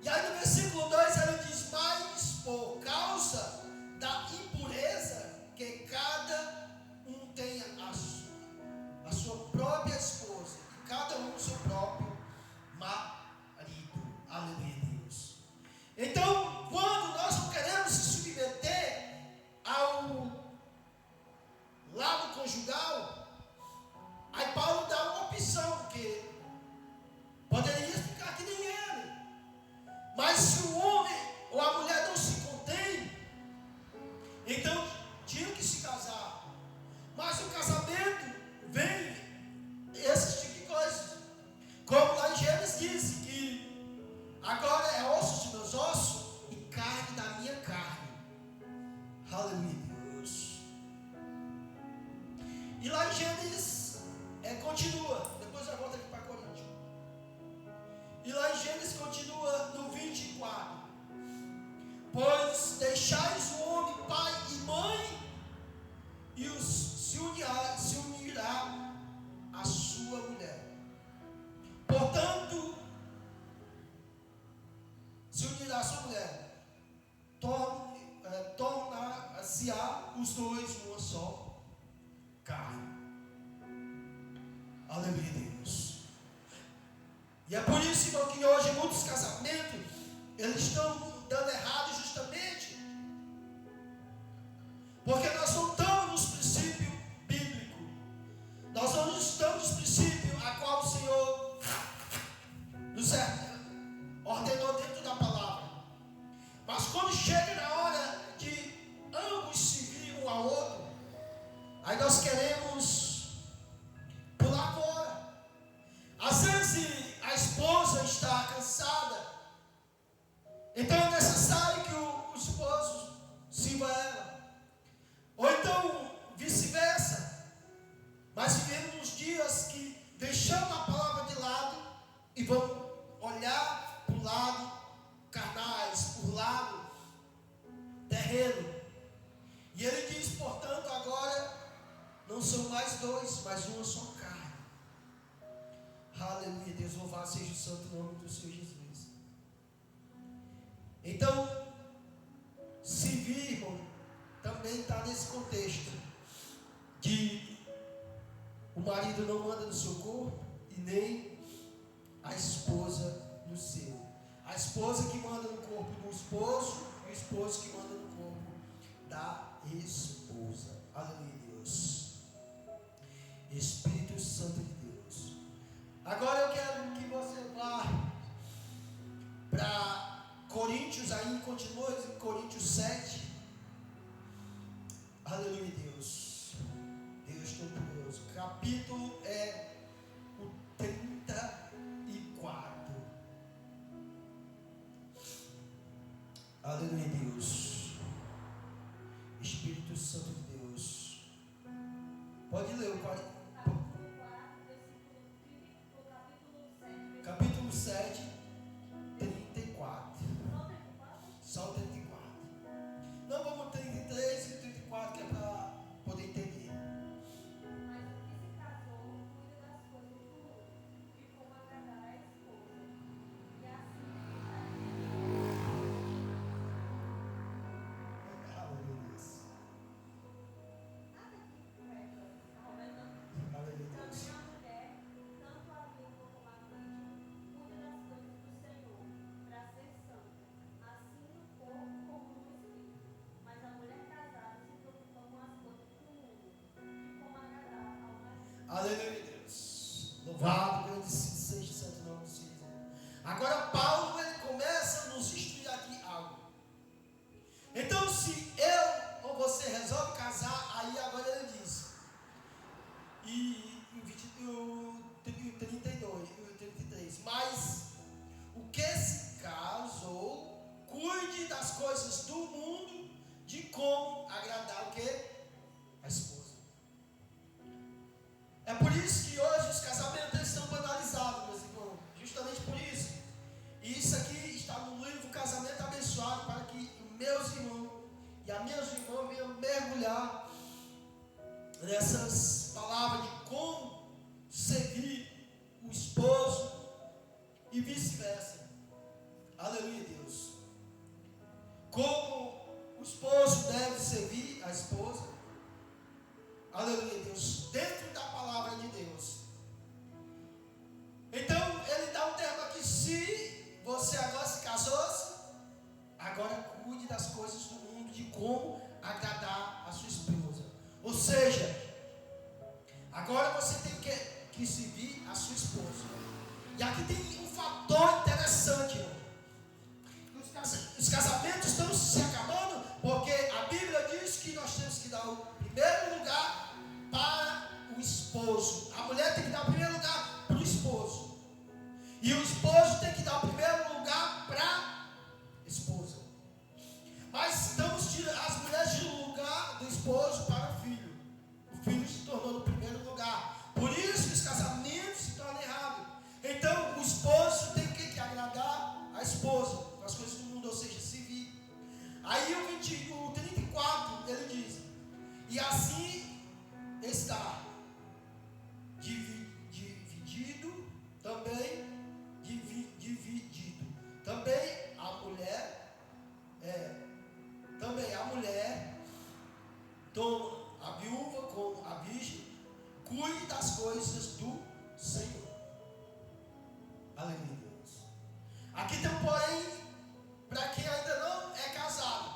E aí no versículo 2 ele diz: mas por causa da impureza que cada um tenha a sua própria esposa, e cada um o seu próprio marido. Aleluia, Deus. Então, quando nós não queremos se submeter ao lado conjugal, Aí Paulo dá uma opção, porque poderia ficar que nem ele. Mas se o homem ou a mulher não se contém, então tinha que se casar. Mas o casamento vem esse tipo de coisa. Como lá em Gênesis diz que agora é osso de meus ossos e carne da minha carne. Aleluia, Deus. E lá em Gênesis continua. Depois eu volto aqui para Coríntios. E lá em Gênesis continua no 24. Pois deixais o homem pai e mãe e se unirá a sua mulher. Portanto, se unirá a sua mulher, tornar-se-á os dois uma só carne. Aleluia, Deus. E é por isso, irmão, que hoje muitos casamentos eles estão dando errado justamente porque nós não estamos nos princípios bíblicos. Nós não estamos nos princípios a qual o Senhor nos ordenou dentro da palavra. Mas quando chega na hora de ambos servir um ao outro, aí nós queremos pular fora. Às vezes a esposa está cansada, então é necessário que o esposo sirva ela. Ou então vice-versa. Mas vivemos nos dias que deixamos a palavra de lado e vamos olhar para o lado carnais, para o lado terreno. E ele diz, portanto, agora não são mais dois, mas uma só carne. Aleluia, Deus, louvado seja o santo nome do Senhor Jesus. Então, servir, irmão, também está nesse contexto de o marido não manda no seu corpo e nem a esposa no seu. A esposa que manda no corpo do esposo e o esposo que manda no corpo da esposa. Aleluia, Deus. Espírito Santo de Deus. Agora eu quero que você vá para Coríntios, aí continua em Coríntios 7. Aleluia, Deus. Deus Todo-Poderoso. Capítulo é o 34. Aleluia, Deus. Espírito Santo de Deus. Pode ler o 4. Capítulo 7, 34. Só o 34. Não, vamos 33 e 34, que é para poder entender. Mas o que se casou cuida das coisas do outro, e como agradar a esposa. E assim Aleluia, Deus. Aleluia, Deus. também a mulher, tanto a viúva como a virgem, cuida das coisas do Senhor, para ser santa, assim no corpo como no espírito. Mas a mulher casada se preocupa com as coisas do mundo, e como agradar ao marido. Aleluia, Deus. Louvado, grande seja o santo nome do Senhor. Agora Paulo ele começa a nos instruir aqui algo. Então, se eu ou você resolve casar, aí agora ele diz. E em 32, 33. Mas o que se casou, cuide das coisas do mundo, de como agradar o quê? A esposa. É por isso que hoje os casamentos estão banalizados, meus irmãos. Justamente por isso. E isso aqui está no livro Casamento Abençoado, para que meus irmãos e as minhas irmãs venham mergulhar nessas palavras de como servir o esposo e vice-versa. Aleluia, Deus. Como o esposo deve servir a esposa. Aleluia, Deus. Dentro da palavra de Deus. Então, ele dá um termo aqui. Se você agora se casou, agora cuide das coisas do mundo, de como agradar a sua esposa. Ou seja, agora você tem que que servir a sua esposa. E aqui tem um fator interessante, irmão. Os casamentos estão se acabando porque a Bíblia diz que nós temos que dar o primeiro lugar para o esposo. A mulher tem que dar o primeiro lugar para o esposo. E o esposo tem que dar o primeiro lugar para a esposa. Mas estamos tirando as mulheres do lugar do esposo para o filho. O filho se tornou no primeiro lugar. Por isso que os casamentos se tornam errados. Então o esposo tem que agradar a esposa com as coisas do mundo, ou seja, servir. Aí o 34 ele diz: e assim está dividido também. Dividido também a mulher toma a viúva como a virgem, cuide das coisas do Senhor. Aleluia, Deus. Aqui tem um porém para quem ainda não é casado.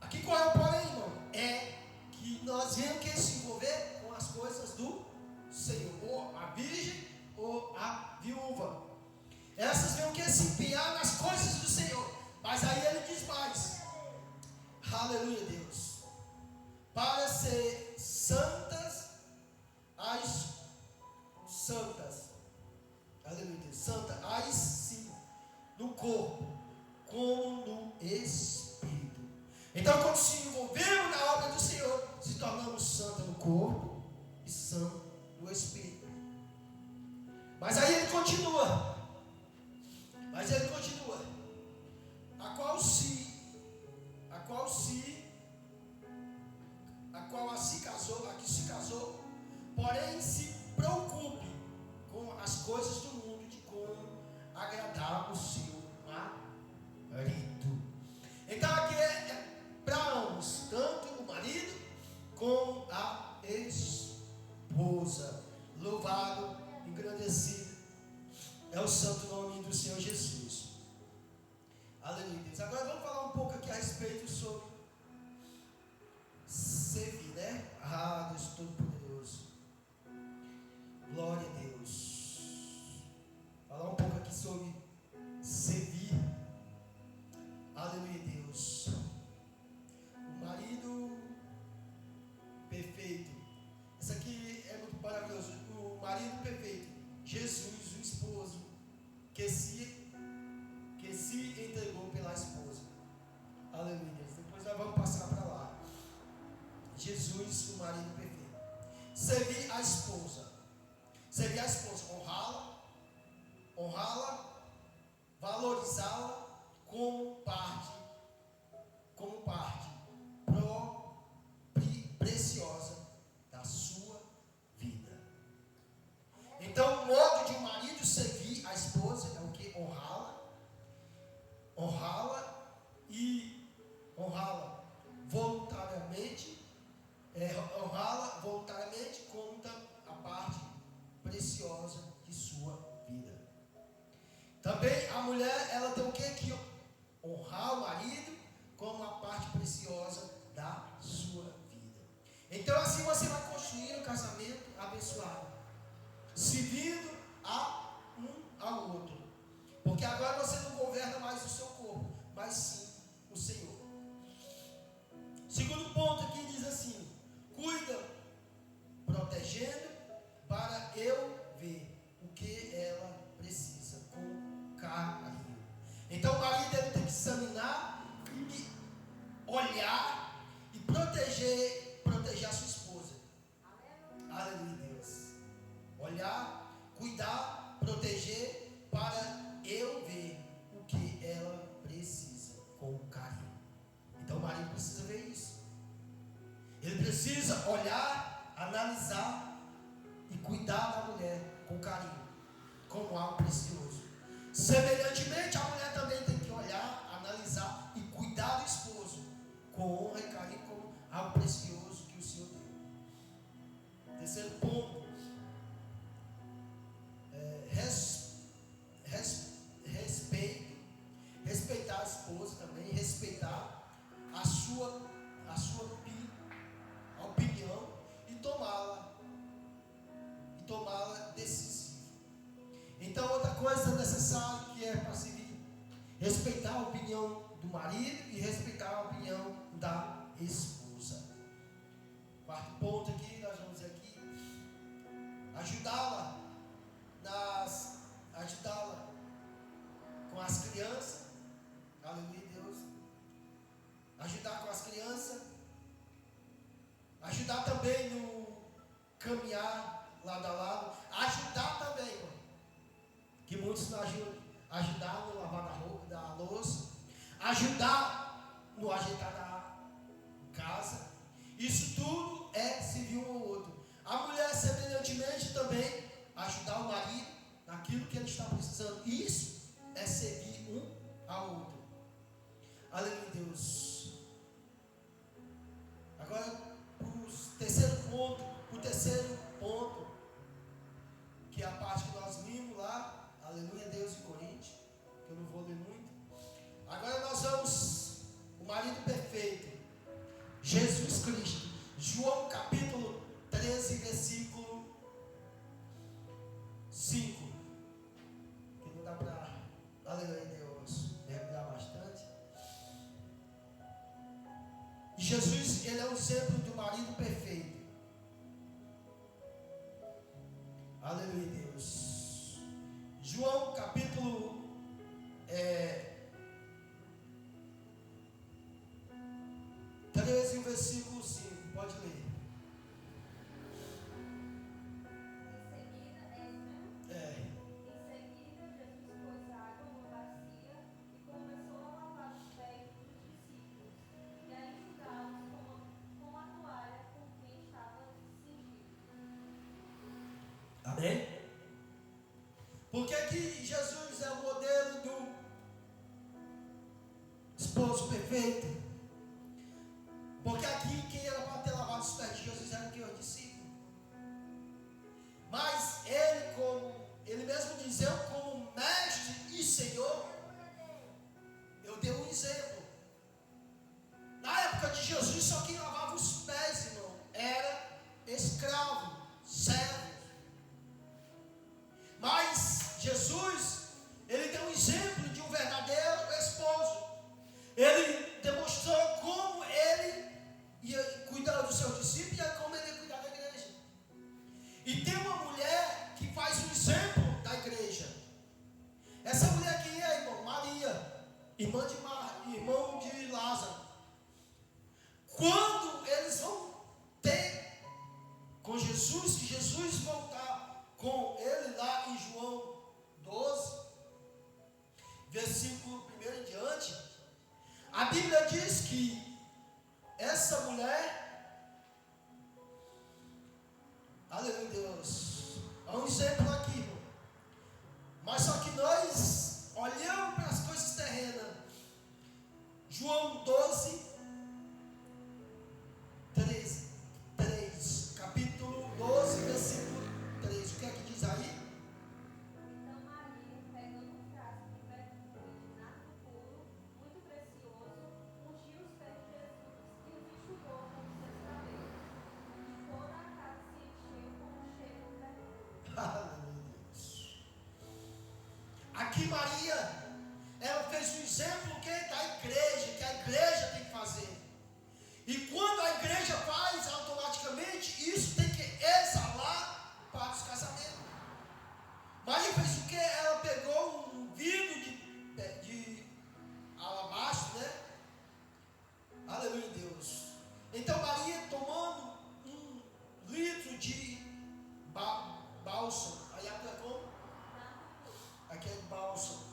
Aqui qual é o porém, irmão? É que nós temos que se envolver com as coisas do Senhor, ou a virgem ou a viúva. Essas têm que se empenhar nas coisas do Senhor. Mas aí ele diz mais: aleluia, Deus, para ser santas, as santas, aleluia, Deus, santa, aí sim, no corpo como no espírito. Então, quando se envolvemos na obra do Senhor, se tornamos santos no corpo e santos no espírito. Mas aí ele continua. A qual a que se casou, porém se preocupe com as coisas do mundo, de como agradar o seu marido. Então aqui é para ambos, tanto o marido como a esposa. Louvado, engrandecido é o santo nome do Senhor Jesus. Aleluia, Deus. Agora vamos falar um pouco aqui a respeito sobre servir, né? Ah, Deus Todo-Poderoso. Glória a Deus. Falar um pouco aqui sobre servir. Aleluia, Deus. O marido perfeito. Isso aqui é muito maravilhoso. O marido perfeito. Jesus, o esposo, que se entregou pela esposa. Aleluia. Depois nós vamos passar para lá. Jesus, o marido perfeito. Servir a esposa. Honrá-la, valorizá-la como parte preciosa da sua vida. Então, o modo de um marido servir a esposa é o que? Honrá-la voluntariamente como a parte preciosa de sua vida. Também a mulher, ela tem o que? Que honrar o marido como a parte preciosa da sua vida. Então assim você vai construir um casamento abençoado, servindo a um ao outro. Porque agora você não governa mais o seu corpo, mas sim o Senhor. Segundo ponto aqui diz assim: cuida, protegendo, para eu ver o que ela precisa, com carinho. Então o marido ele tem que examinar e olhar e proteger a sua esposa. Aleluia, Deus. Olhar, cuidar, proteger, para eu ver o que ela precisa, com carinho. Então o marido precisa ver isso. Ele precisa olhar, analisar e cuidar da mulher com carinho, como algo precioso. Semelhantemente, a mulher também tem que olhar, analisar e cuidar do esposo com honra e carinho, como algo precioso que o Senhor deu. Terceiro ponto, respeito. Respeitar a esposa também, respeitar a sua opinião tomá-la decisiva. Então, outra coisa necessária que é para seguir: respeitar a opinião do marido e respeitar a opinião da esposa. Quarto ponto aqui, nós vamos dizer aqui: ajudá-la com as crianças. Aleluia, Deus. Ajudar com as crianças. Ajudar também no caminhar lado a lado. Ajudar também, irmão, que muitos não ajudam. Ajudar no lavar da louça. Ajudar no ajeitar da casa. Isso tudo é servir um ao outro. A mulher, semelhantemente, também ajudar o marido naquilo que ele está precisando. Isso é servir um ao outro. Aleluia, Deus. Agora, o terceiro ponto, que é a parte que nós vimos lá, aleluia, Deus, em Coríntios, que eu não vou ler muito. Agora nós vamos, o marido perfeito, Jesus Cristo. João capítulo 13, versículo 5. Que não dá para, aleluia, Deus, mergulhar bastante. E Jesus, ele é um exemplo do marido perfeito. Aleluia, Deus. João capítulo 13, versículo 5. Pode ler. Em seguida, Jesus pôs água numa bacia e começou a lavar os pés dos discípulos e a enxugá-los com a toalha com que estava cingido. Amém? Por que que Jesus é o modelo do esposo perfeito? Porque aqui quem era para ter lavado os pés de Jesus era o discípulo. Mas ele mesmo diz: eu como mestre e Senhor, eu dei um exemplo. Na época de Jesus, só quem lavava os pés, irmão, era escravo, servo. Mas Jesus, ele deu um exemplo de um verdadeiro esposo. Ele demonstrou como ele ia cuidar dos seus discípulos e como ele ia cuidar da igreja. E tem uma mulher que faz um exemplo da igreja. Essa mulher quem é, irmão? Maria, irmã de Lázaro. Quando eles vão ter com Jesus, que Jesus voltar com ele lá em João 12, versículo 1 em diante, a Bíblia diz que essa mulher, aleluia, Deus, é um exemplo aqui, irmão. Mas só que nós olhamos para as coisas terrenas. João 12, 3, capítulo 12, versículo 3. O que é que diz aí? Então Maria, pegando um frasco de perfume de nardo puro, muito precioso, ungiu os pés de Jesus e os enxugou com os seus cabelos. E toda a casa se encheu com o cheiro do perfume. Aleluia, Deus. Aqui Maria, ela fez um exemplo da igreja, que a igreja tem que fazer. E quando a igreja faz, automaticamente, isso tem que exalar para os casamentos. Maria fez o que? Ela pegou um vidro de alabastro, né? Aleluia, Deus. Então Maria, tomando 1 litro de bálsamo. Aí aqui é como? Aqui é bálsamo.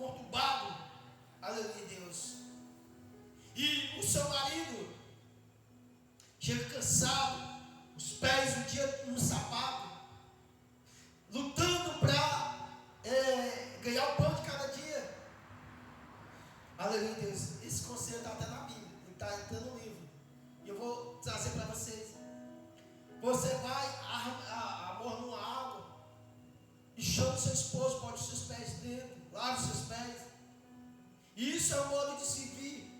conturbado. Aleluia, Deus. E o seu marido chega cansado, os pés um dia no sapato, lutando para ganhar o pão de cada dia. Aleluia, Deus. Esse conselho está até na Bíblia, ele está entrando no livro. E eu vou trazer para vocês. Você vai amor numa água e chama o seu esposo, bote os seus pés dentro, lave os seus pés. Isso é o modo de se vir.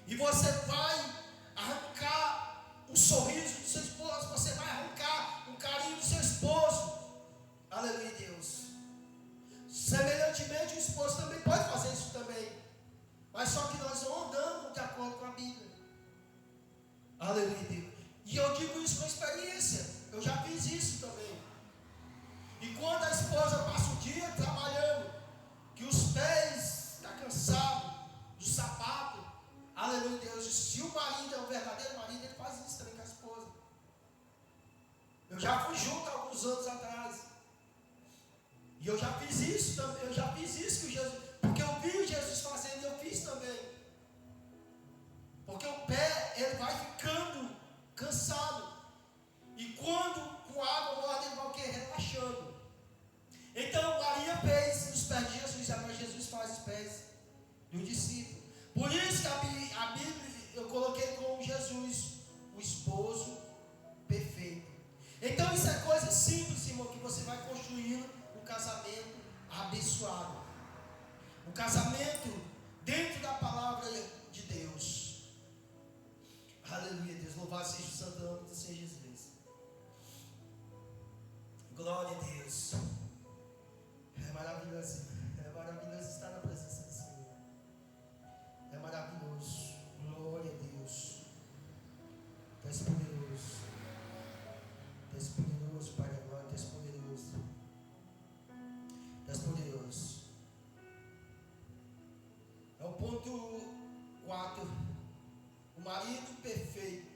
E você vai arrancar um sorriso do seu esposo, você vai arrancar um carinho do seu esposo. Aleluia, Deus. Semelhantemente, o esposo também pode fazer isso também. Mas só que nós não andamos de acordo com a Bíblia. Aleluia, Deus. E eu digo isso com experiência. Eu já fiz isso também. E quando a esposa passa o dia trabalhando, que os pés estão cansados do sapato, aleluia, Deus. E se o marido é um verdadeiro marido, ele faz isso também com a esposa. Eu já fui junto há alguns anos atrás. E eu já fiz isso também. Eu já fiz isso com Jesus. Porque eu vi Jesus fazendo e eu fiz também. Porque o pé, ele vai ficando cansado. E quando com água morna, ele vai o quê? Relaxando. Então Maria fez os pés de Jesus. Agora Jesus faz os pés do discípulo. Por isso que a Bíblia eu coloquei como Jesus, o esposo perfeito. Então isso é coisa simples, irmão, que você vai construindo um casamento abençoado. Um casamento dentro da palavra de Deus. Aleluia, Deus. Louvado seja o santo nome do Senhor Jesus. Glória a Deus. É maravilhoso. É maravilhoso estar na presença do Senhor. É maravilhoso. Glória a Deus. Tu és poderoso. Tu és poderoso, Pai da glória. Tu és poderoso. Tu és poderoso. É o ponto 4. O marido perfeito.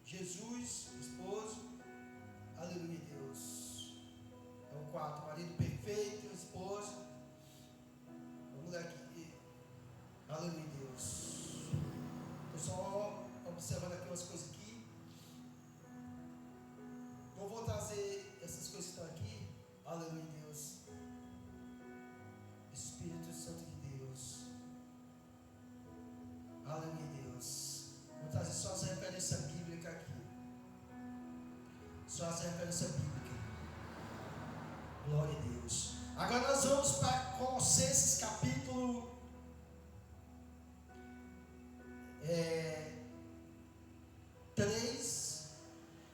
Jesus, o esposo. Aleluia, Deus. É o 4. O marido perfeito, o esposo. Vamos ler aqui. Aleluia, Deus. Estou só observando aqui umas coisas aqui. Não vou trazer essas coisas que estão aqui. Aleluia, Deus. Espírito Santo de Deus. Aleluia, Deus. Vou trazer só as referências bíblicas aqui. Só as referências bíblicas. Glória a Deus. Agora nós vamos para Colossenses capítulo 3.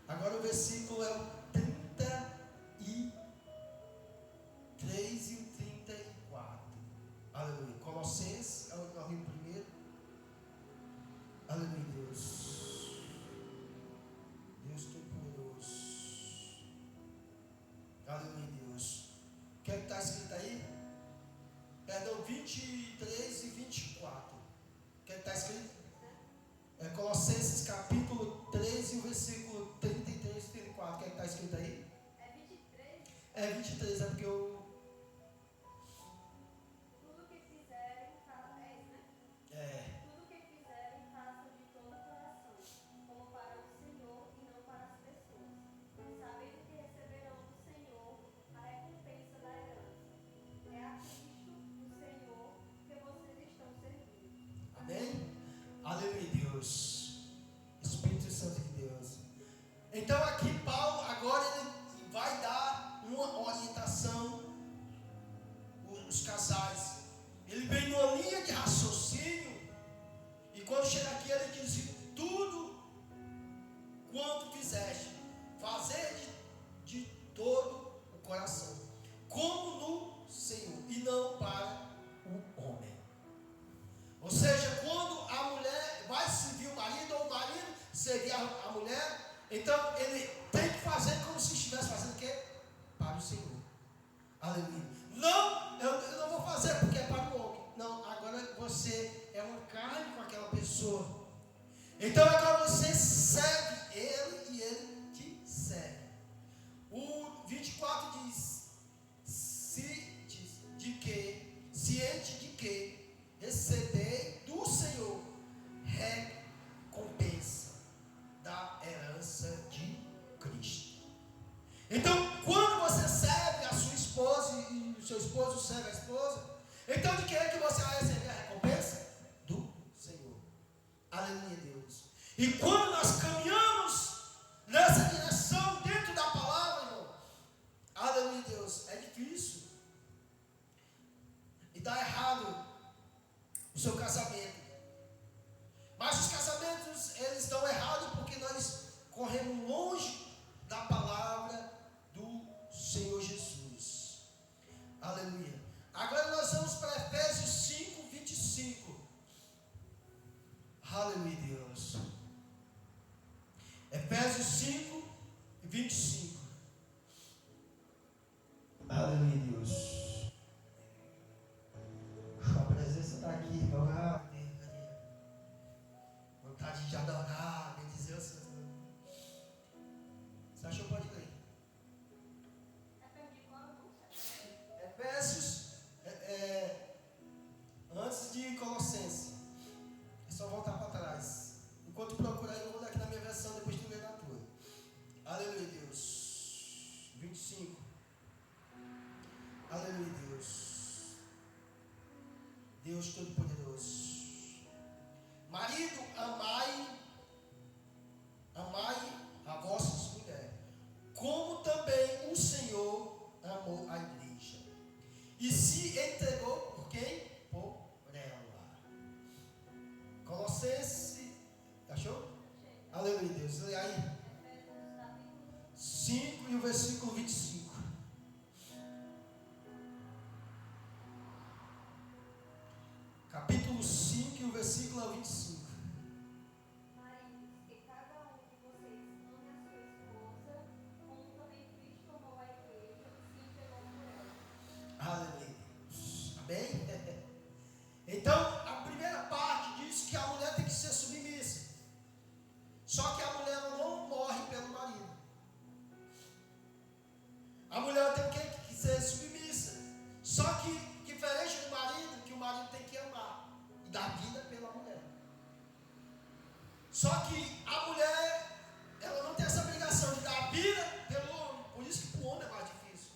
Agora o versículo é o 33 e o 34. Aleluia. Colossenses, é o rio primeiro. Aleluia, Deus. Deus Todo-Poderoso. Aleluia, Deus. O que é que está escrito aí? Perdão, 23 e 24. O que é que está escrito? É Colossenses capítulo 3 e o versículo 33 e 34. O que é que está escrito aí? É 23. É 23, é porque eu... Tudo que fizerem, né? É. Tudo que fizerem, façam de todo o coração, como para o Senhor e não para as pessoas, sabendo que receberão do Senhor a recompensa da herança. É a Cristo, o Senhor, que vocês estão servindo. Amém? Aleluia, Deus. Espírito Santo de Deus. Então aqui Paulo, agora ele vai dar uma orientação os casais. Ele vem numa linha de raciocínio. E quando chega aqui ele diz: tudo quanto fizeste, fazer de todo o coração, como no Senhor, e não para o homem. Ou seja, quando a mulher vai servir o marido, ou o marido servir a mulher, então ele tem que fazer como se estivesse fazendo o quê? Para o Senhor. Aleluia. Não, eu não vou fazer porque é para o homem. Não, agora você é uma carne com aquela pessoa. Então agora você serve ele e ele te serve. O 24 diz, ciente de E quando nós caminhamos nessa direção dentro da palavra, irmão, aleluia, Deus, é difícil. E dá errado o seu casamento. Mas os casamentos, eles dão errado porque nós corremos longe da palavra do Senhor Jesus. Aleluia. Agora nós vamos para Efésios 5, 25. Aleluia, Deus. Efésios 5, 25. Aleluia, Deus. A presença está aqui, irmão. Vontade de adorar, bendizer o seu nome. Você achou? Pode ler. Efésios, antes de Colossenses. É só voltar para trás. Enquanto procurar, eu vou ler aqui na minha versão, depois tu lê na tua. Aleluia, Deus. 25. Aleluia, Deus. Deus Todo-Poderoso. Marido, amai a vossas mulheres, como também o Senhor amou a igreja e se entregou por quem? Por ela. Colossenses, achou? Aleluia, Deus. Lê aí. 5 e o versículo 25. Capítulo 5 e o versículo é o 25. Maridos, que cada um de vocês ame a sua esposa, como também Cristo amou a igreja e se entregou por ela. Aleluia. Amém? Então, a primeira parte diz que a mulher tem que ser submissa. Só que a mulher não morre pelo marido. A mulher tem que ser submissa. Só que, diferente do marido, que o marido tem que amar e dar vida pela mulher. Só que a mulher, ela não tem essa obrigação de dar vida pelo homem. Por isso que para o homem é mais difícil.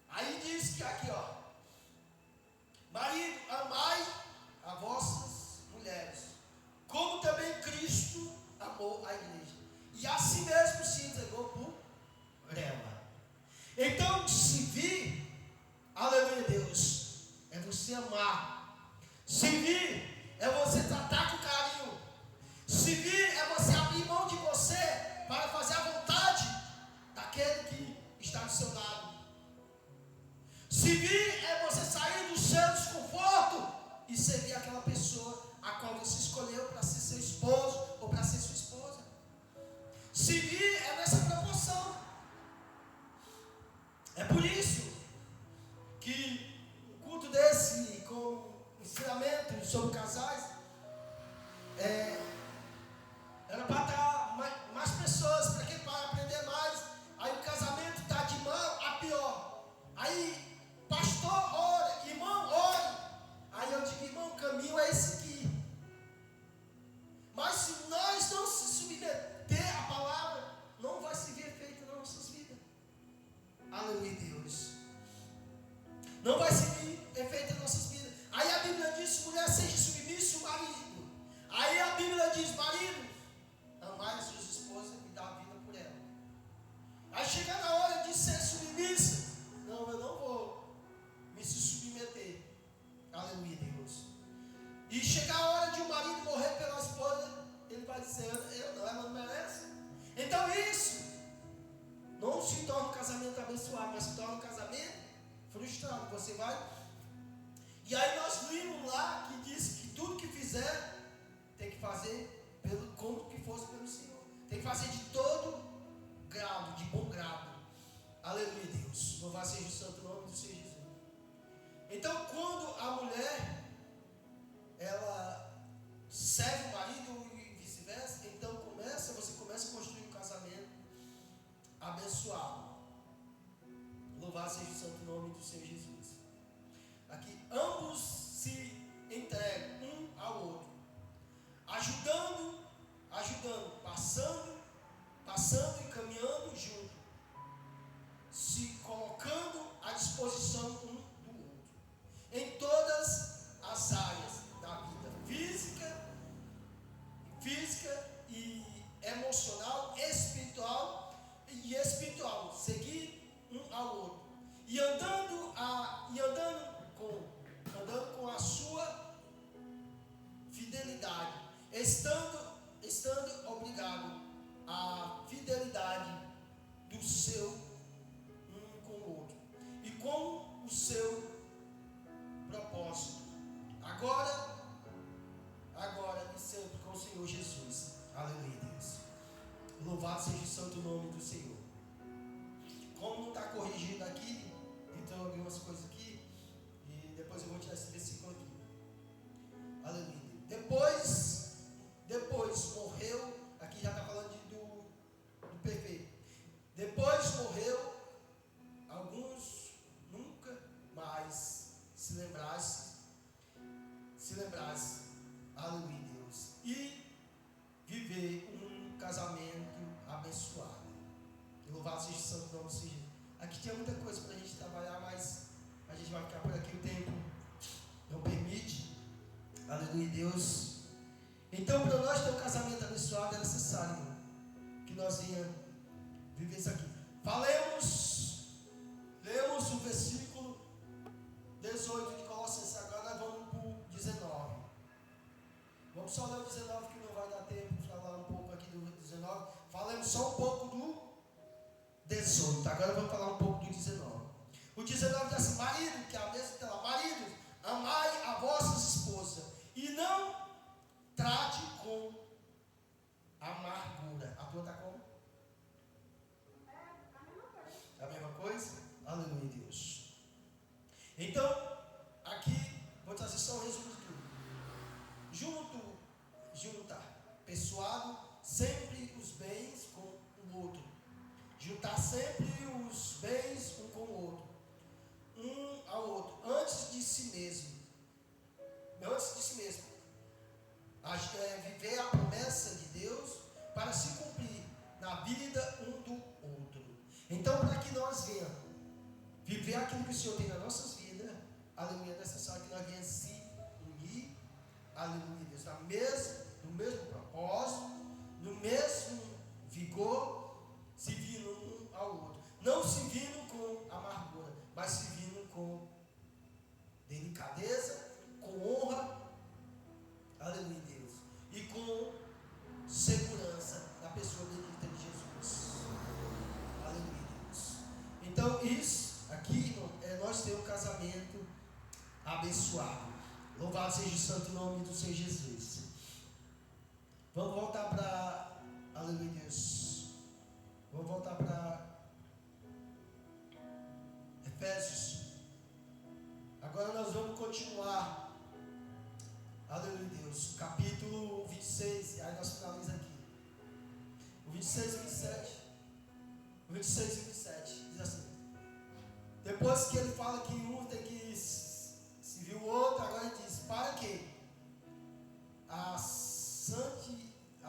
Aí diz que aqui, ó. Marido, amai a vossas mulheres, como também Cristo amou a igreja. E assim mesmo se entregou por ela. Então, servir, aleluia, Deus, é você amar. Servir é você tratar com carinho. Servir é você abrir mão de você para fazer a vontade daquele que está do seu lado. Servir é você sair do seu desconforto e servir aquela pessoa a qual você escolheu para ser seu esposo ou para ser sua esposa. Servir é nessa proporção. É por isso que um culto desse, com ensinamento sobre casais, era para estar mais pessoas, para quem vai aprender mais. Aí o casamento está de mal a pior. Aí, pastor, ore, irmão, ore. Aí eu digo, irmão, o caminho é esse aqui. Mas se nós não se submeter à palavra, não vai se ver efeito nas nossas vidas. Aleluia, Deus. Não vai se ver efeito nas nossas vidas. Aí a Bíblia diz, mulher, seja submissa ao marido. Aí a Bíblia diz, marido, amai as suas esposas e dá a vida por ela. Aí chega na hora de ser submissa. Não, eu não vou me submeter. Aleluia, Deus. E chega a hora de um marido morrer pela esposa, ele vai dizer, eu não, ela não merece. Então isso não se torna um casamento abençoado, mas se torna um casamento frustrado. Você vai. E aí nós vimos lá que diz que tudo que fizer tem que fazer como que fosse pelo Senhor. Tem que fazer de todo grado, de bom grado. Aleluia, Deus. Louvado seja o santo nome do Senhor Jesus. Então, quando a mulher ela serve o marido e vice-versa, então você começa a construir um casamento abençoado. Louvado seja o santo nome do Senhor Jesus. Aqui, ambos se entregam um ao outro, ajudando, passando e caminhando junto, se colocando à disposição algumas coisas aqui. E depois eu vou tirar esse versículo aqui. Aleluia. Depois morreu. Aqui já está falando do perfeito. Depois morreu. Alguns nunca mais se lembrasse. Aleluia, Deus. E viver um casamento abençoado. E louvado seja o santo nome do Senhor. Aqui tinha muita coisa para a gente trabalhar, mas a gente vai ficar por aqui, o tempo não permite. Aleluia, Deus. Então, para nós ter um casamento abençoado, é necessário, irmão, que nós venhamos viver isso aqui. Lemos o versículo 18 de Colossenses. Agora nós vamos para o 19. Vamos só ler o 19, que não vai dar tempo de falar um pouco aqui do 19. Falamos só um pouco do 18. Agora vamos falar um pouco do 19. O 19 diz assim: marido, que é a mesma está lá, marido, amai a vossas esposas e não trate com amargura. A tua está como? É a mesma coisa? Aleluia, Deus. Então, aqui, vou trazer só um resumo de tudo. Juntar, pessoado, sempre os bens com o outro. Juntar sempre os bens um com o outro. Um ao outro. Antes de si mesmo. Viver a promessa de Deus para se cumprir na vida um do outro. Então, para que nós venhamos viver aquilo que o Senhor tem nas nossas vidas, aleluia, é necessário que nós venhamos se unir, aleluia, Deus, no mesmo propósito, no mesmo vigor, se vindo um ao outro. Não se vindo com amargura, mas se vindo com delicadeza, com honra, aleluia, Deus, e com segurança da pessoa bendita de Jesus. Aleluia, Deus. Então, isso aqui, irmão, é nós ter um casamento abençoado. Louvado seja o santo nome do Senhor Jesus. Vamos voltar para, aleluia, Deus. Vamos voltar para Efésios. Agora nós vamos continuar. Aleluia, Deus. Capítulo 26. Aí nós finalizamos aqui. O 26 e 27. O 26 e 27. Diz assim: depois que ele fala que um tem que se viu o outro, agora ele diz: para que a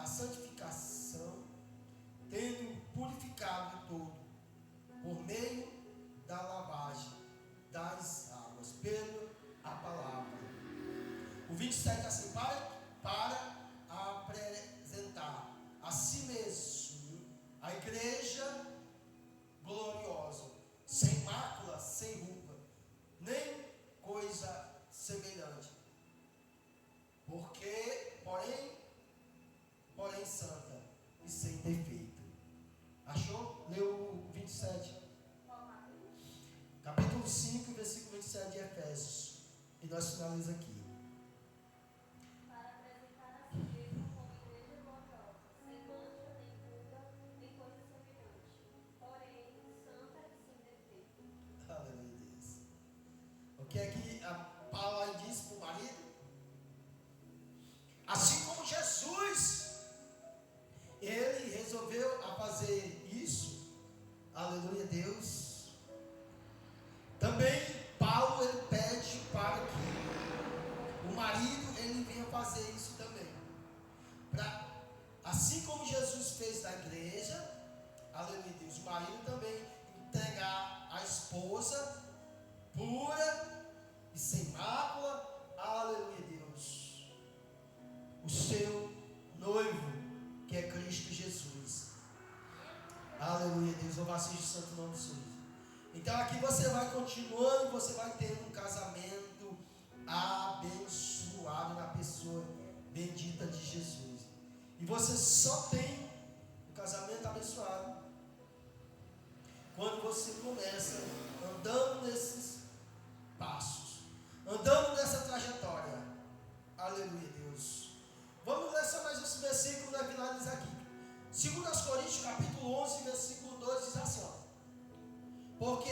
santificação, tendo purificado todo, por meio da lavagem das águas, pela a palavra. O 27 é assim: para apresentar a si mesmo a igreja gloriosa, sem mácula, sem ruga, nem coisa semelhante, porém santa e sem defeito. Achou? Leu o 27. Capítulo 5, versículo 27 de Efésios. E nós finalizamos aqui. Para apresentar a si mesmo como igreja gloriosa, sem mancha, nem ruga, nem coisa semelhante, porém santa e sem defeito. Aleluia, Deus. O que é que a Paula diz para o marido? Assim como Jesus, ele resolveu a fazer isso. Aleluia, Deus. Também Paulo, ele pede para que o marido, ele venha fazer isso também. Assim como Jesus fez na igreja, aleluia, Deus, o marido também entregar a esposa pura e sem mácula, aleluia, Deus, o seu noivo, que é Cristo Jesus. Aleluia, Deus, louvado seja o santo nome do Senhor. Então aqui você vai continuando, você vai tendo um casamento abençoado na pessoa bendita de Jesus. E você só tem um casamento abençoado quando você começa andando nesses passos, andando nessa trajetória. Aleluia, Deus. Vamos ler só mais esse versículo para finalizar aqui. 2 Coríntios capítulo 11, versículo 2 diz assim: ó: porque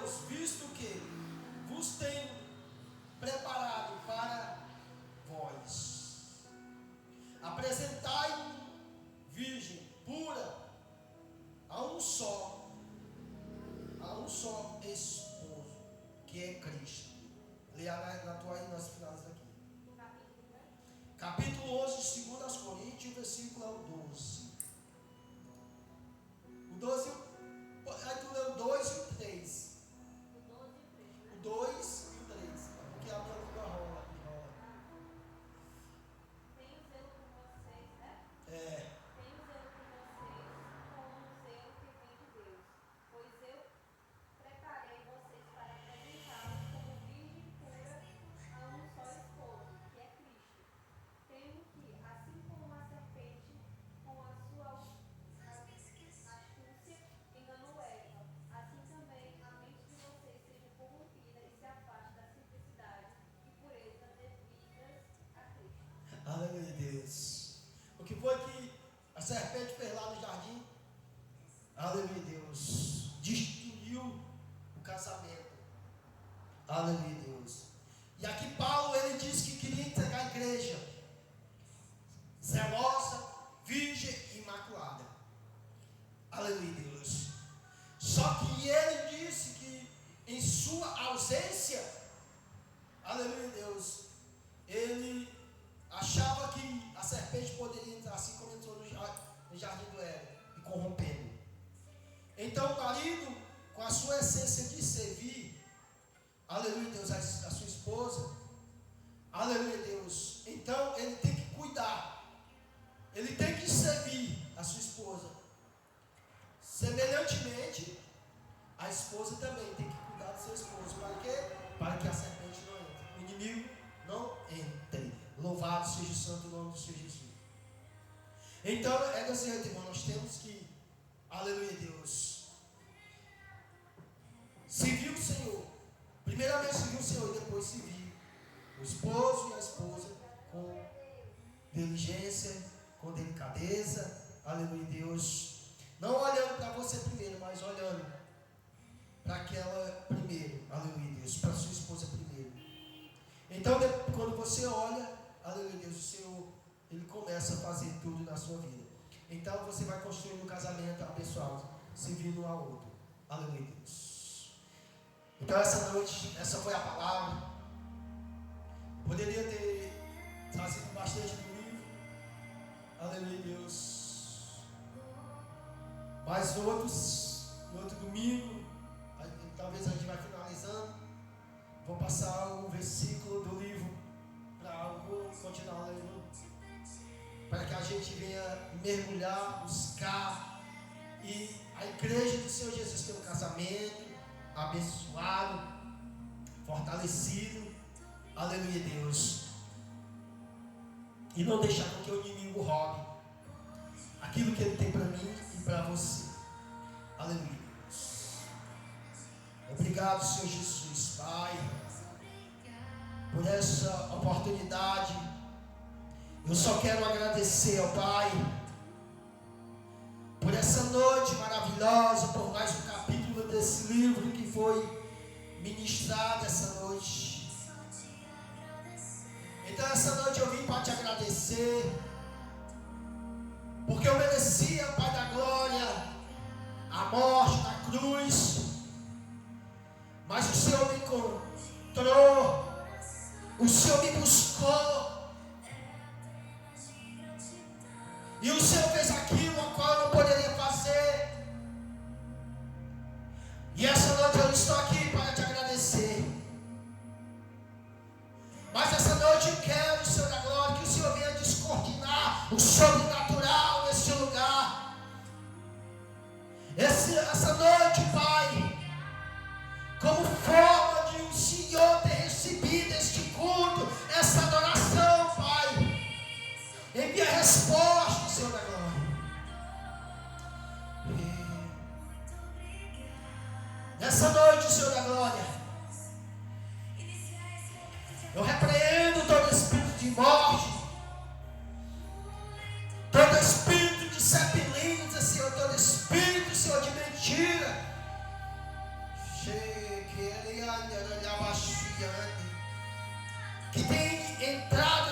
Deus, visto que vos tenho preparado para vós. Apresentai-me virgem, pura, a um só esposo, que é Cristo. Leia na tua aí, nós finais aqui. Capítulo 11 de 2 Coríntios, versículo é o 12. O 12, aí tu leu o 2 e o 3. O 2 e o 3. Porque a minha língua rola. Tenho zelo por vocês, né? É. Tenho zelo por vocês como um zelo que vem de Deus. Pois eu preparei vocês para apresentá-los como virgem pura a um só esposo, que é Cristo. Temo que, assim como a serpente, com a sua astúcia, enganou Eva, assim também a mente de vocês seja corrompida e se afaste da simplicidade e pureza devidas a Cristo. Aleluia, Deus. O que foi que a serpente fez lá no jardim? Aleluia, Deus. Destruiu o casamento. Aleluia, Deus. E aqui Paulo, ele disse que queria entregar a igreja zelosa, virgem e imaculada. Aleluia, Deus. Só que ele disse que em sua ausência, aleluia, Deus, ele achava que a serpente poderia entrar, assim como entrou no jardim do Éden, e corrompendo. Então o marido, com a sua essência de servir, aleluia, Deus, a sua esposa, aleluia, Deus, então ele tem que cuidar, ele tem que servir a sua esposa. Semelhantemente, a esposa também tem que cuidar do seu esposo. Para quê? Para que a serpente não entre, o inimigo não entre. Louvado seja o santo nome do Senhor Jesus. Então, é assim, irmão, nós temos que, aleluia, Deus, servir o Senhor. Primeiramente servir o Senhor e depois servir o esposo e a esposa com diligência, com delicadeza, aleluia, Deus. Não olhando para você primeiro, mas olhando para aquela primeiro, aleluia, Deus, para a sua esposa primeiro. Então, quando você olha, aleluia, Deus, o Senhor, Ele começa a fazer tudo na sua vida. Então, você vai construindo um casamento abençoado, servindo um ao outro. Aleluia, Deus. Então, essa noite, essa foi a palavra. Poderia ter trazido bastante do livro. Aleluia, Deus. Mas no outro domingo, talvez a gente vai finalizando. Vou passar um versículo do livro para continuar lendo, para que a gente venha mergulhar, buscar, e a igreja do Senhor Jesus tenha um casamento abençoado, fortalecido, aleluia, Deus, e não deixar com que o inimigo roube aquilo que ele tem para mim e para você, aleluia, Deus. Obrigado, Senhor Jesus, Pai, por essa oportunidade. Eu só quero agradecer ao Pai por essa noite maravilhosa, por mais um capítulo desse livro que foi ministrado essa noite. Então essa noite eu vim para te agradecer, porque eu merecia, Pai da glória, a morte na cruz, mas o Senhor me encontrou, o Senhor me buscou, e o Senhor fez aquilo a qual eu não poderia fazer. E essa noite eu estou aqui para te agradecer. Mas essa noite eu quero, Senhor da glória, que o Senhor venha descortinar o sobrenatural nesse lugar. Essa noite, Pai, como forma de o Senhor ter recebido este culto, essa adoração, Pai, envia a resposta, Senhor da glória. Nessa noite, Senhor da glória, eu repreendo todo espírito de morte, todo espírito de sepelência, Senhor, todo espírito, Senhor, de mentira. que tem entrado